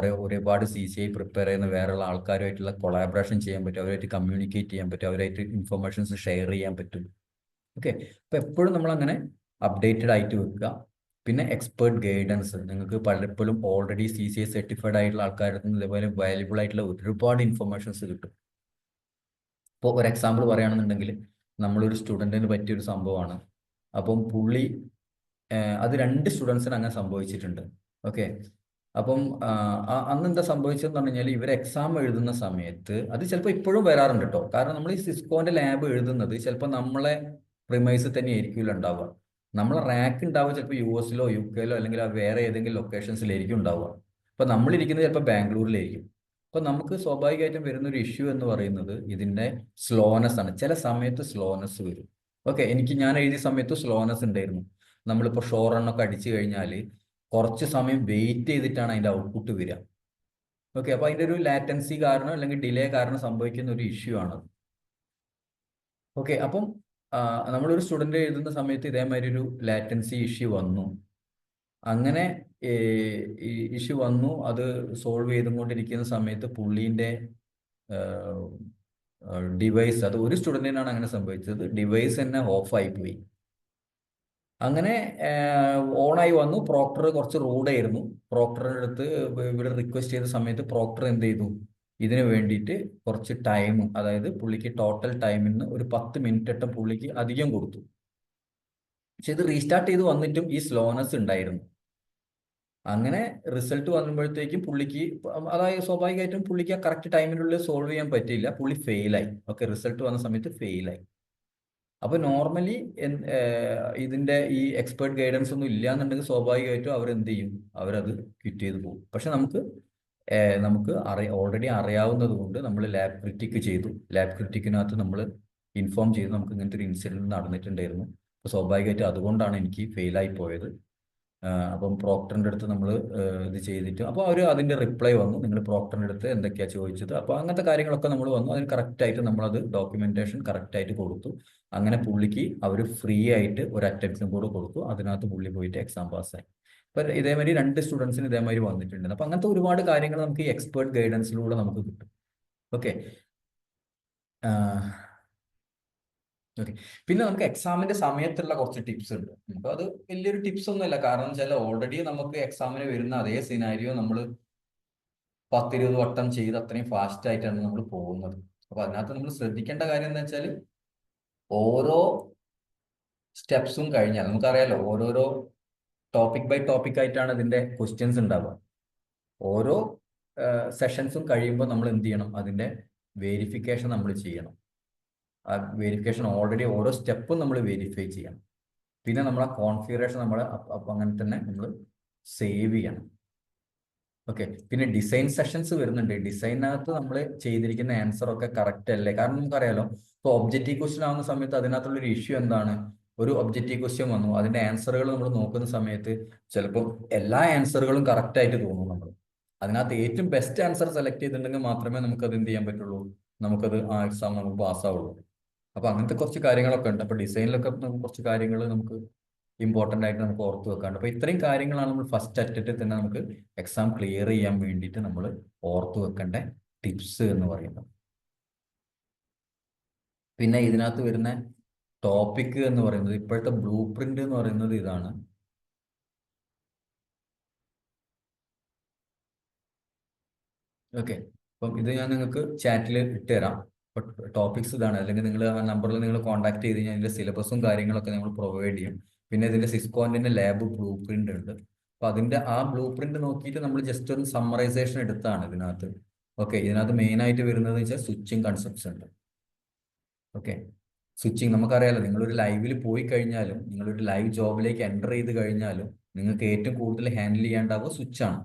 ഒരുപാട് CCI പ്രിപ്പയർ ചെയ്യുന്ന വേറെയുള്ള ആൾക്കാരുമായിട്ടുള്ള കൊളാബറേഷൻ ചെയ്യാൻ പറ്റും. അവരുമായിട്ട് കമ്മ്യൂണിക്കേറ്റ് ചെയ്യാൻ പറ്റും. അവരായിട്ട് ഇൻഫർമേഷൻസ് ഷെയർ ചെയ്യാൻ പറ്റും. ഓക്കെ, അപ്പോൾ എപ്പോഴും നമ്മളങ്ങനെ അപ്ഡേറ്റഡ് ആയിട്ട് വെക്കുക. പിന്നെ എക്സ്പേർട്ട് ഗൈഡൻസ് നിങ്ങൾക്ക് പലപ്പോഴും ഓൾറെഡി CCI സർട്ടിഫൈഡ് ആയിട്ടുള്ള ആൾക്കാരുടെ നിന്ന് ഇതേപോലെ വാല്യുബിൾ ആയിട്ടുള്ള ഒരുപാട് ഇൻഫർമേഷൻസ് കിട്ടും. ഇപ്പോൾ ഒരു എക്സാമ്പിൾ പറയുകയാണെന്നുണ്ടെങ്കിൽ നമ്മളൊരു സ്റ്റുഡൻറ്റിന് പറ്റിയൊരു സംഭവമാണ്. അപ്പം പുള്ളി അത് 2 സ്റ്റുഡൻസിന് അങ്ങനെ സംഭവിച്ചിട്ടുണ്ട്. ഓക്കെ, അപ്പം അന്ന് എന്താ സംഭവിച്ചതെന്ന് പറഞ്ഞു കഴിഞ്ഞാൽ ഇവർ എക്സാം എഴുതുന്ന സമയത്ത് അത് ചിലപ്പോൾ ഇപ്പോഴും വരാറുണ്ട് കേട്ടോ. കാരണം നമ്മൾ ഈ സിസ്കോന്റെ ലാബ് എഴുതുന്നത് ചിലപ്പോൾ നമ്മളെ പ്രിമൈസിൽ തന്നെ ആയിരിക്കില്ല ഉണ്ടാവുക. നമ്മളെ റാക്ക് ഉണ്ടാവുക ചിലപ്പോൾ US UK അല്ലെങ്കിൽ വേറെ ഏതെങ്കിലും ലൊക്കേഷൻസിലായിരിക്കും ഉണ്ടാവുക. അപ്പോൾ നമ്മളിരിക്കുന്നത് ചിലപ്പോൾ ബാംഗ്ലൂരിലായിരിക്കും. അപ്പോൾ നമുക്ക് സ്വാഭാവികമായിട്ടും വരുന്ന ഒരു ഇഷ്യൂ എന്ന് പറയുന്നത് ഇതിന്റെ സ്ലോനെസ് ആണ്. ചില സമയത്ത് സ്ലോനെസ് വരും. ഓക്കെ, ഞാൻ എഴുതിയ സമയത്ത് സ്ലോനെസ് ഉണ്ടായിരുന്നു. നമ്മളിപ്പോൾ ഷോർ റണ്ണൊക്കെ അടിച്ചു കഴിഞ്ഞാൽ കുറച്ച് സമയം വെയിറ്റ് ചെയ്തിട്ടാണ് അതിന്റെ ഔട്ട്പുട്ട് വരിക. ഓക്കെ, അപ്പോൾ അതിന്റെ ഒരു ലാറ്റൻസി കാരണം അല്ലെങ്കിൽ ഡിലേ കാരണം സംഭവിക്കുന്ന ഒരു ഇഷ്യൂ ആണ്. ഓക്കെ, അപ്പം നമ്മളൊരു സ്റ്റുഡന്റ് എഴുതുന്ന സമയത്ത് ഇതേമാതിരി ഒരു ലാറ്റൻസി ഇഷ്യൂ വന്നു. അങ്ങനെ ഇഷ്യൂ വന്നു. അത് സോൾവ് ചെയ്തുകൊണ്ടിരിക്കുന്ന സമയത്ത് പുള്ളീൻ്റെ ഡിവൈസ്, അത് ഒരു സ്റ്റുഡൻറ്റിനാണ് അങ്ങനെ സംഭവിച്ചത്, ഡിവൈസ് തന്നെ ഓഫായി പോയി. അങ്ങനെ ഓണായി വന്നു. പ്രോക്ടർ കുറച്ച് റൂഡായിരുന്നു. പ്രോക്ടറിൻ്റെ അടുത്ത് ഇവിടെ റിക്വസ്റ്റ് ചെയ്ത സമയത്ത് പ്രോക്ടർ എന്ത് ചെയ്തു, ഇതിന് വേണ്ടിയിട്ട് കുറച്ച് ടൈം, അതായത് പുള്ളിക്ക് ടോട്ടൽ ടൈമിൽ നിന്ന് ഒരു 10 മിനിറ്റ് പുള്ളിക്ക് അധികം കൊടുത്തു. പക്ഷെ ഇത് റീസ്റ്റാർട്ട് ചെയ്ത് വന്നിട്ടും ഈ സ്ലോനെസ് ഉണ്ടായിരുന്നു. അങ്ങനെ റിസൾട്ട് വന്നപ്പോഴത്തേക്കും പുള്ളിക്ക്, അതായത് സ്വാഭാവികമായിട്ടും പുള്ളിക്ക് ആ കറക്റ്റ് ടൈമിനുള്ളിൽ സോൾവ് ചെയ്യാൻ പറ്റിയില്ല. പുള്ളി ഫെയിലായി. ഓക്കെ, റിസൾട്ട് വന്ന സമയത്ത് ഫെയിലായി. അപ്പൊ നോർമലി ഇതിന്റെ ഈ എക്സ്പേർട്ട് ഗൈഡൻസ് ഒന്നും ഇല്ല എന്നുണ്ടെങ്കിൽ സ്വാഭാവികമായിട്ടും അവർ എന്ത് ചെയ്യും, അവരത് ക്വിറ്റ് ചെയ്ത് പോകും. പക്ഷെ നമുക്ക് ഓൾറെഡി അറിയാവുന്നത് കൊണ്ട് നമ്മൾ ലാബ് ക്രിറ്റിക് ചെയ്തു. ലാബ് ക്രിറ്റിക്കിനകത്ത് നമ്മൾ ഇൻഫോം ചെയ്തു നമുക്ക് ഇങ്ങനത്തെ ഒരു ഇൻസിഡന്റ് നടന്നിട്ടുണ്ടായിരുന്നു. അപ്പോൾ സ്വാഭാവികമായിട്ടും അതുകൊണ്ടാണ് എനിക്ക് ഫെയിലായി പോയത്. അപ്പം പ്രോക്ടറിൻ്റെ അടുത്ത് നമ്മൾ ഇത് ചെയ്തിട്ട്, അപ്പോൾ അവർ അതിൻ്റെ റിപ്ലൈ വന്നു, നിങ്ങൾ പ്രോക്ടറിൻ്റെ അടുത്ത് എന്തൊക്കെയാണ് ചോദിച്ചത്, അപ്പോൾ അങ്ങനത്തെ കാര്യങ്ങളൊക്കെ നമ്മൾ വന്നു. അതിന് കറക്റ്റായിട്ട് നമ്മളത് ഡോക്യുമെൻറ്റേഷൻ കറക്റ്റായിട്ട് കൊടുത്തു. അങ്ങനെ പുള്ളിക്ക് അവർ ഫ്രീ ആയിട്ട് ഒരു അറ്റൻഡൻസും കൂടെ കൊടുത്തു. അതിനകത്ത് പുള്ളി പോയിട്ട് എക്സാം പാസ്സായി. അപ്പം ഇതേമാതിരി 2 സ്റ്റുഡൻസിന് ഇതേമാതിരി വന്നിട്ടുണ്ട്. അപ്പം അങ്ങനത്തെ ഒരുപാട് കാര്യങ്ങൾ നമുക്ക് ഈ എക്സ്പേർട്ട് ഗൈഡൻസിലൂടെ നമുക്ക് കിട്ടും. Okay, okay. പിന്നെ നമുക്ക് എക്സാമിന്റെ സമയത്തുള്ള കുറച്ച് ടിപ്സ് ഉണ്ട്. നമുക്ക് അത് വലിയൊരു ടിപ്സ് ഒന്നുമില്ല. കാരണം വെച്ചാൽ ഓൾറെഡി നമുക്ക് എക്സാമിന് വരുന്ന അതേ സിനാരിയോ നമ്മൾ 10-20 വട്ടം ചെയ്ത് അത്രയും ഫാസ്റ്റ് ആയിട്ടാണ് നമ്മൾ പോകുന്നത്. അപ്പൊ അതിനകത്ത് നമ്മൾ ശ്രദ്ധിക്കേണ്ട കാര്യം എന്താ വെച്ചാൽ ഓരോ സ്റ്റെപ്സും കഴിഞ്ഞാൽ നമുക്കറിയാലോ, ഓരോരോ ടോപ്പിക് ബൈ ടോപ്പിക് ആയിട്ടാണ് ഇതിന്റെ ക്വസ്റ്റ്യൻസ് ഉണ്ടാവുക. ഓരോ സെഷൻസും കഴിയുമ്പോൾ നമ്മൾ എന്ത് ചെയ്യണം, അതിന്റെ വെരിഫിക്കേഷൻ നമ്മൾ ചെയ്യണം. ആ വെരിഫിക്കേഷൻ ഓൾറെഡി ഓരോ സ്റ്റെപ്പും നമ്മൾ വെരിഫൈ ചെയ്യണം. പിന്നെ നമ്മൾ ആ കോൺഫിഗറേഷൻ നമ്മൾ അങ്ങനെ തന്നെ നമ്മൾ സേവ് ചെയ്യണം. ഓക്കെ, പിന്നെ ഡിസൈൻ സെഷൻസ് വരുന്നുണ്ട്. ഡിസൈനകത്ത് നമ്മൾ ചെയ്തിരിക്കുന്ന ആൻസർ ഒക്കെ കറക്റ്റ് അല്ലേ? കാരണം നമുക്കറിയാലോ, ഇപ്പോൾ ഒബ്ജക്റ്റീവ് ക്വസ്റ്റ്യൻ ആവുന്ന സമയത്ത് അതിനകത്തുള്ളൊരു ഇഷ്യൂ എന്താണ്, ഒരു ഒബ്ജക്റ്റീവ് ക്വസ്റ്റ്യൻ വന്നു, അതിന്റെ ആൻസറുകൾ നമ്മൾ നോക്കുന്ന സമയത്ത് ചിലപ്പോൾ എല്ലാ ആൻസറുകളും കറക്റ്റ് ആയിട്ട് തോന്നും നമ്മൾ. അതിനകത്ത് ഏറ്റവും ബെസ്റ്റ് ആൻസർ സെലക്ട് ചെയ്തിട്ടുണ്ടെങ്കിൽ മാത്രമേ നമുക്കത് എന്ത് ചെയ്യാൻ പറ്റുള്ളൂ, നമുക്കത് ആ എക്സാം നമുക്ക് പാസ്സാവുള്ളൂ. അപ്പൊ അങ്ങനത്തെ കുറച്ച് കാര്യങ്ങളൊക്കെ ഉണ്ട്. അപ്പൊ ഡിസൈനിലൊക്കെ നമുക്ക് കുറച്ച് കാര്യങ്ങൾ നമുക്ക് ഇമ്പോർട്ടൻ്റ് ആയിട്ട് നമുക്ക് ഓർത്ത് വെക്കാണ്ട്. അപ്പൊ ഇത്രയും കാര്യങ്ങളാണ് നമ്മൾ ഫസ്റ്റ് അറ്റംപ്റ്റിൽ തന്നെ നമുക്ക് എക്സാം ക്ലിയർ ചെയ്യാൻ വേണ്ടിയിട്ട് നമ്മൾ ഓർത്ത് വെക്കേണ്ട ടിപ്സ് എന്ന് പറയുന്നത്. പിന്നെ ഇതിനകത്ത് വരുന്ന ടോപ്പിക് എന്ന് പറയുന്നത്, ഇപ്പോഴത്തെ ബ്ലൂ പ്രിന്റ് എന്ന് പറയുന്നത് ഇതാണ്. ഓക്കെ, അപ്പം ഇത് ഞാൻ നിങ്ങൾക്ക് ചാറ്റിൽ ഇട്ടുതരാം. ടോപ്പിക്സ് ഇതാണ്. അല്ലെങ്കിൽ നിങ്ങൾ ആ നമ്പറിൽ നിങ്ങൾ കോൺടാക്ട് ചെയ്ത് കഴിഞ്ഞാൽ ഇതിന്റെ സിലബസും കാര്യങ്ങളൊക്കെ നമ്മൾ പ്രൊവൈഡ് ചെയ്യും. പിന്നെ ഇതിന്റെ സിസ്കോന്റെ ലാബ് ബ്ലൂ പ്രിന്റ് ഉണ്ട്. അപ്പൊ അതിന്റെ ആ ബ്ലൂ പ്രിന്റ് നോക്കിയിട്ട് നമ്മൾ ജസ്റ്റ് ഒരു സമ്മറൈസേഷൻ എടുത്താണ് ഇതിനകത്ത്. ഓക്കെ, ഇതിനകത്ത് മെയിൻ ആയിട്ട് വരുന്നത് വെച്ചാൽ സ്വിച്ചിങ് കൺസെപ്റ്റ്സ് ഉണ്ട്. ഓക്കെ, സ്വിച്ചിങ് നമുക്കറിയാലോ, നിങ്ങളൊരു ലൈവിൽ പോയി കഴിഞ്ഞാലും നിങ്ങളൊരു ലൈവ് ജോബിലേക്ക് എൻ്റർ ചെയ്ത് കഴിഞ്ഞാലും നിങ്ങൾക്ക് ഏറ്റവും കൂടുതൽ ഹാൻഡിൽ ചെയ്യാണ്ടാവുക സ്വിച്ചാണ്.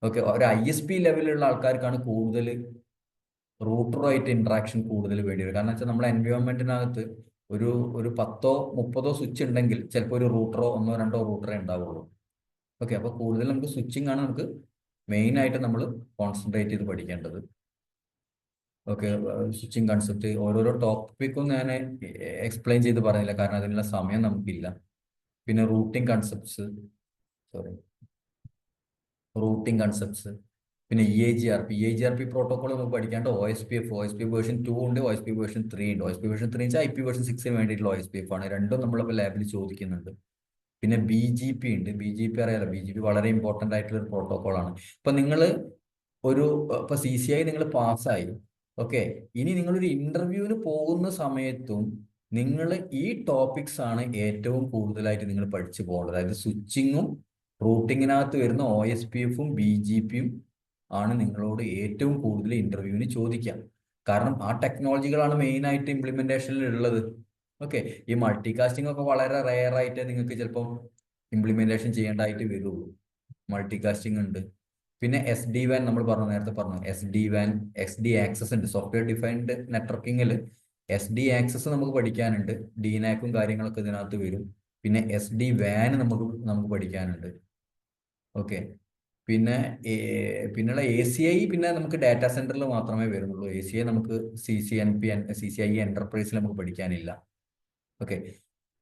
ഓക്കെ, ഒരു ISP ലെവലിലുള്ള ആൾക്കാർക്കാണ് കൂടുതൽ റൂട്ടറുമായിട്ട് ഇന്ററാക്ഷൻ കൂടുതൽ വേണ്ടി വരും. കാരണം വെച്ചാൽ നമ്മുടെ എൻവയോൺമെന്റിനകത്ത് ഒരു ഒരു 10-30 സ്വിച്ച് ഉണ്ടെങ്കിൽ ചിലപ്പോൾ ഒരു റൂട്ടറോ 1-2 റൂട്ടറേ ഉണ്ടാവുള്ളൂ. ഓക്കെ, അപ്പോൾ കൂടുതൽ നമുക്ക് സ്വിച്ചിങ് ആണ് നമുക്ക് മെയിൻ ആയിട്ട് നമ്മൾ കോൺസെൻട്രേറ്റ് ചെയ്ത് പഠിക്കേണ്ടത്. ഓക്കെ, സ്വിച്ചിങ് കൺസെപ്റ്റ് ഓരോരോ ടോപ്പിക്കും ഞാൻ എക്സ്പ്ലെയിൻ ചെയ്ത് പറയുന്നില്ല, കാരണം അതിനുള്ള സമയം നമുക്കില്ല. പിന്നെ routing concepts, sorry, routing concepts, പിന്നെ EIGRP പ്രോട്ടോകോൾ നമുക്ക് പഠിക്കാണ്ട്. OSPF വേർഷൻ 2 ഉണ്ട്, OSP വേർഷൻ 3 ഉണ്ട്. OSP വേർഷൻ 3 വെച്ചാൽ IP വേർഷൻ 6 വേണ്ടിയിട്ടുള്ള OSPF ആണ്. രണ്ടും നമ്മളിപ്പോൾ ലാബിൽ ചോദിക്കുന്നുണ്ട്. പിന്നെ BGP ഉണ്ട്. BGP അറിയാലോ, BGP വളരെ ഇമ്പോർട്ടൻ്റ് ആയിട്ടുള്ള ഒരു പ്രോട്ടോകോൾ ആണ്. ഇപ്പൊ നിങ്ങൾ ഒരു ഇപ്പൊ CCI നിങ്ങൾ പാസ്സായി, ഓക്കെ, ഇനി നിങ്ങളൊരു ഇന്റർവ്യൂവിന് പോകുന്ന സമയത്തും നിങ്ങൾ ഈ ടോപ്പിക്സ് ആണ് ഏറ്റവും കൂടുതലായിട്ട് നിങ്ങൾ പഠിച്ചു പോകേണ്ടത്. അതായത് സ്വിച്ചിങ്ങും റൂട്ടിങ്ങിനകത്ത് വരുന്ന OSPF-ഉം BGP-യും ആണ് നിങ്ങളോട് ഏറ്റവും കൂടുതൽ ഇന്റർവ്യൂവിന് ചോദിക്കാം. കാരണം ആ ടെക്നോളജികളാണ് മെയിൻ ആയിട്ട് ഇംപ്ലിമെന്റേഷനിൽ ഉള്ളത്. ഓക്കെ, ഈ മൾട്ടി കാസ്റ്റിംഗ് ഒക്കെ വളരെ റെയർ ആയിട്ട് നിങ്ങൾക്ക് ചിലപ്പം ഇംപ്ലിമെന്റേഷൻ ചെയ്യേണ്ടതായിട്ട് വരുള്ളൂ. മൾട്ടി കാസ്റ്റിംഗ് ഉണ്ട്. പിന്നെ SD-WAN നമ്മൾ പറഞ്ഞു, നേരത്തെ പറഞ്ഞു, SD-WAN, SD ആക്സസ് ഉണ്ട്. സോഫ്റ്റ്വെയർ ഡിഫൈൻഡ് നെറ്റ്വർക്കിങ്ങിൽ SD ആക്സസ് നമുക്ക് പഠിക്കാനുണ്ട്. DNAC-ഉം കാര്യങ്ങളൊക്കെ ഇതിനകത്ത് വരും. പിന്നെ SD-WAN നമുക്ക് പഠിക്കാനുണ്ട്. ഓക്കെ, പിന്നെ പിന്നെയുള്ള ACI പിന്നെ നമുക്ക് ഡാറ്റാ സെന്ററിൽ മാത്രമേ വരുന്നുള്ളൂ. ACI നമുക്ക് CCIE എന്റർപ്രൈസിൽ നമുക്ക് പഠിക്കാനില്ല. ഓക്കെ,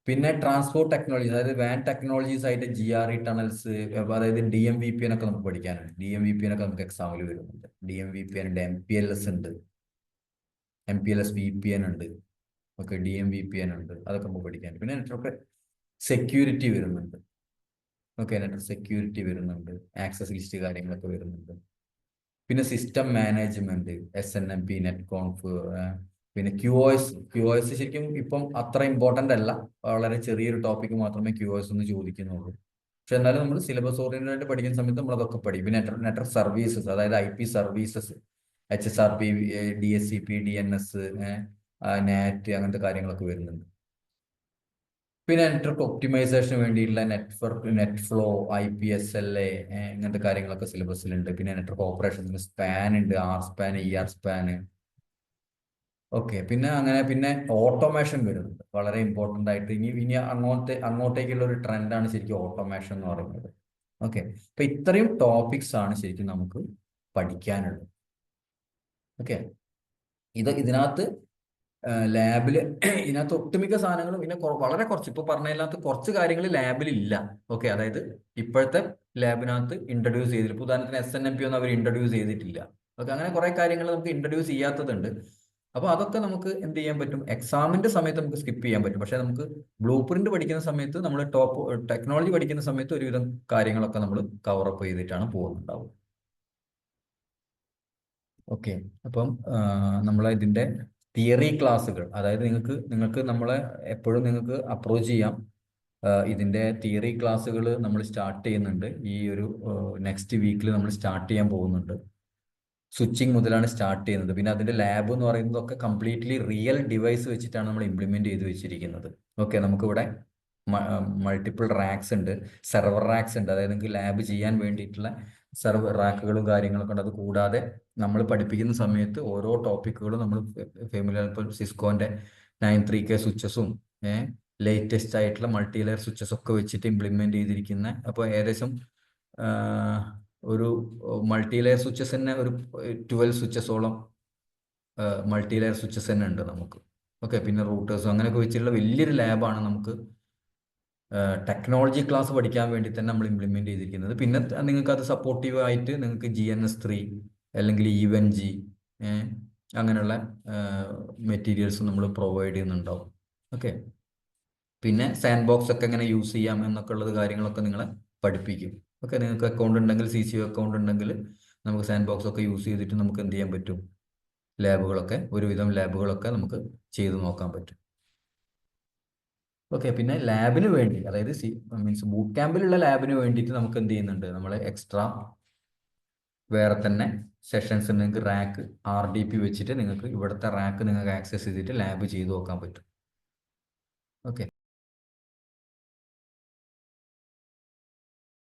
പിന്നെ ട്രാൻസ്പോർട്ട് ടെക്നോളജി, അതായത് വാൻ ടെക്നോളജീസ് ആയിട്ട് GRE ടണൽസ്, അതായത് DMVPN ഒക്കെ നമുക്ക് പഠിക്കാനുണ്ട്. DMVPN ഒക്കെ നമുക്ക് എക്സാമിൽ വരുന്നുണ്ട്. DMVPN ഉണ്ട്, MPLS ഉണ്ട്, MPLS VPN ഉണ്ട്. ഓക്കെ, DMVPN ഉണ്ട്, അതൊക്കെ നമുക്ക് പഠിക്കാനുണ്ട്. പിന്നെ നെറ്റ്വർക്ക് സെക്യൂരിറ്റി വരുന്നുണ്ട്. ഓക്കെ, നെറ്റ്വർക്ക് സെക്യൂരിറ്റി വരുന്നുണ്ട്, ആക്സസ് ലിസ്റ്റ് കാര്യങ്ങളൊക്കെ വരുന്നുണ്ട്. പിന്നെ സിസ്റ്റം മാനേജ്മെന്റ്, SNMP, നെറ്റ്കോൺഫ്, പിന്നെ QoS ശരിക്കും ഇപ്പം അത്ര ഇമ്പോർട്ടൻ്റ് അല്ല. വളരെ ചെറിയൊരു ടോപ്പിക്ക് മാത്രമേ QoS ഒന്ന് ചോദിക്കുന്നുള്ളൂ. പക്ഷെ എന്നാലും നമ്മൾ സിലബസ് ഓറിയന്റഡ് ആയിട്ട് പഠിക്കുന്ന സമയത്ത് നമ്മൾ അതൊക്കെ പഠിക്കും. പിന്നെ നെറ്റ്വർക്ക് സർവീസസ്, അതായത് IP services, HSRP, DSCP, DNS, NAT, അങ്ങനത്തെ കാര്യങ്ങളൊക്കെ വരുന്നുണ്ട്. പിന്നെ നെറ്റ്വർക്ക് ഒപ്റ്റിമൈസേഷന് വേണ്ടിയിട്ടുള്ള നെറ്റ് ഫ്ലോ, IPSLA, ഇങ്ങനത്തെ കാര്യങ്ങളൊക്കെ സിലബസിലുണ്ട്. പിന്നെ നെറ്റ്വർക്ക് ഓപ്പറേഷൻസിന് സ്പാൻ ഉണ്ട്, RSPAN, ERSPAN. ഓക്കെ, പിന്നെ അങ്ങനെ പിന്നെ ഓട്ടോമേഷൻ വരുന്നുണ്ട്, വളരെ ഇമ്പോർട്ടൻ്റ് ആയിട്ട്. ഇനി അങ്ങോട്ടേക്കുള്ള ഒരു ട്രെൻഡാണ് ശരിക്കും ഓട്ടോമേഷൻ എന്ന് പറയുന്നത്. ഓക്കെ, അപ്പൊ ഇത്രയും ടോപ്പിക്സ് ആണ് ശരിക്കും നമുക്ക് പഠിക്കാനുള്ളത്. ഓക്കെ, ഇതിനകത്ത് ലാബില് ഇതിനകത്ത് ഒട്ടുമിക്ക സാധനങ്ങളും പിന്നെ വളരെ കുറച്ച് ഇപ്പൊ പറഞ്ഞതിനകത്ത് കുറച്ച് കാര്യങ്ങൾ ലാബിൽ ഇല്ല. ഓക്കെ, അതായത് ഇപ്പോഴത്തെ ലാബിനകത്ത് ഇൻട്രൊഡ്യൂസ് ചെയ്തില്ല. ഇപ്പൊ ഉദാഹരണത്തിന് SNMP ഒന്നും അവർ ഇൻട്രൊഡ്യൂസ് ചെയ്തിട്ടില്ല. ഓക്കെ, അങ്ങനെ കുറെ കാര്യങ്ങൾ നമുക്ക് ഇൻട്രൊഡ്യൂസ് ചെയ്യാത്തതുണ്ട്. അപ്പൊ അതൊക്കെ നമുക്ക് എന്ത് ചെയ്യാൻ പറ്റും, എക്സാമിന്റെ സമയത്ത് നമുക്ക് സ്കിപ്പ് ചെയ്യാൻ പറ്റും. പക്ഷെ നമുക്ക് ബ്ലൂ പ്രിന്റ് പഠിക്കുന്ന സമയത്ത്, നമ്മൾ ടോപ്പ് ടെക്നോളജി പഠിക്കുന്ന സമയത്ത് ഒരുവിധം കാര്യങ്ങളൊക്കെ നമ്മൾ കവറപ്പ് ചെയ്തിട്ടാണ് പോകുന്നുണ്ടാവും. ഓക്കെ, അപ്പം നമ്മളെ ഇതിന്റെ തിയറി ക്ലാസ്സുകൾ, അതായത് നിങ്ങൾക്ക് നമ്മളെ എപ്പോഴും നിങ്ങൾക്ക് അപ്രോച്ച് ചെയ്യാം. ഇതിന്റെ തിയറി ക്ലാസ്സുകൾ നമ്മൾ സ്റ്റാർട്ട് ചെയ്യുന്നുണ്ട്. ഈ ഒരു നെക്സ്റ്റ് വീക്കിൽ നമ്മൾ സ്റ്റാർട്ട് ചെയ്യാൻ പോകുന്നുണ്ട്. സ്വിച്ചിങ് മുതലാണ് സ്റ്റാർട്ട് ചെയ്യുന്നത്. പിന്നെ അതിന്റെ ലാബ് എന്ന് പറയുന്നതൊക്കെ കംപ്ലീറ്റ്ലി റിയൽ ഡിവൈസ് വെച്ചിട്ടാണ് നമ്മൾ ഇംപ്ലിമെന്റ് ചെയ്ത് വെച്ചിരിക്കുന്നത്. ഓക്കെ, നമുക്കിവിടെ മൾട്ടിപ്പിൾ റാക്സ് ഉണ്ട്, സെർവർ റാക്സ് ഉണ്ട്. അതായത് നിങ്ങൾക്ക് ലാബ് ചെയ്യാൻ വേണ്ടിയിട്ടുള്ള സെർവർ റാക്കുകളും കാര്യങ്ങളൊക്കെ ഉണ്ട്. അത് കൂടാതെ നമ്മൾ പഠിപ്പിക്കുന്ന സമയത്ത് ഓരോ ടോപ്പിക്കുകളും നമ്മൾ ഫെമിലിയർ, ഇപ്പോൾ സിസ്കോന്റെ 93K സ്വിച്ചസും ലേറ്റസ്റ്റ് ആയിട്ടുള്ള മൾട്ടി ലെയർ സ്വിച്ചസ് ഒക്കെ വെച്ചിട്ട് ഇംപ്ലിമെന്റ് ചെയ്തിരിക്കുന്ന, അപ്പോൾ ഏകദേശം ഒരു മൾട്ടി ലെയർ സ്വിച്ചസ് തന്നെ ഒരു 12 സ്വിച്ചസോളം മൾട്ടി ലെയർ സ്വിച്ചസ് തന്നെ ഉണ്ട് നമുക്ക്. ഓക്കെ, പിന്നെ റൂട്ടേഴ്സും അങ്ങനെയൊക്കെ വെച്ചിട്ടുള്ള വലിയൊരു ലാബാണ് നമുക്ക് ടെക്നോളജി ക്ലാസ് പഠിക്കാൻ വേണ്ടി തന്നെ നമ്മൾ ഇംപ്ലിമെന്റ് ചെയ്തിരിക്കുന്നത്. പിന്നെ നിങ്ങൾക്ക് അത് സപ്പോർട്ടീവ് ആയിട്ട് നിങ്ങൾക്ക് GNS3 അല്ലെങ്കിൽ EVN-G അങ്ങനെയുള്ള മെറ്റീരിയൽസ് നമ്മൾ പ്രൊവൈഡ് ചെയ്യുന്നുണ്ടാവും. ഓക്കെ, പിന്നെ സാൻഡ് ബോക്സ് ഒക്കെ എങ്ങനെ യൂസ് ചെയ്യാം എന്നൊക്കെ ഉള്ളത് കാര്യങ്ങളൊക്കെ നിങ്ങളെ പഠിപ്പിക്കും. ഓക്കെ, നിങ്ങൾക്ക് അക്കൗണ്ട് ഉണ്ടെങ്കിൽ, CCO അക്കൗണ്ട് ഉണ്ടെങ്കിൽ നമുക്ക് സാൻഡ് ബോക്സ് ഒക്കെ യൂസ് ചെയ്തിട്ട് നമുക്ക് എന്ത് ചെയ്യാൻ പറ്റും, ലാബുകളൊക്കെ ഒരുവിധം ലാബുകളൊക്കെ നമുക്ക് ചെയ്ത് നോക്കാൻ പറ്റും. ഓക്കെ, പിന്നെ ലാബിന് വേണ്ടി, അതായത് മീൻസ് ബൂട്ട് ക്യാമ്പിലുള്ള ലാബിന് വേണ്ടിയിട്ട് നമുക്ക് എന്ത് ചെയ്യുന്നുണ്ട്, നമ്മൾ എക്സ്ട്രാ വേറെ തന്നെ സെഷൻസ് നിങ്ങൾക്ക് റാക്ക് RDP വെച്ചിട്ട് നിങ്ങൾക്ക് ഇവിടുത്തെ റാക്ക് നിങ്ങൾക്ക് ആക്സസ് ചെയ്തിട്ട് ലാബ് ചെയ്ത് നോക്കാൻ പറ്റും. ഓക്കെ.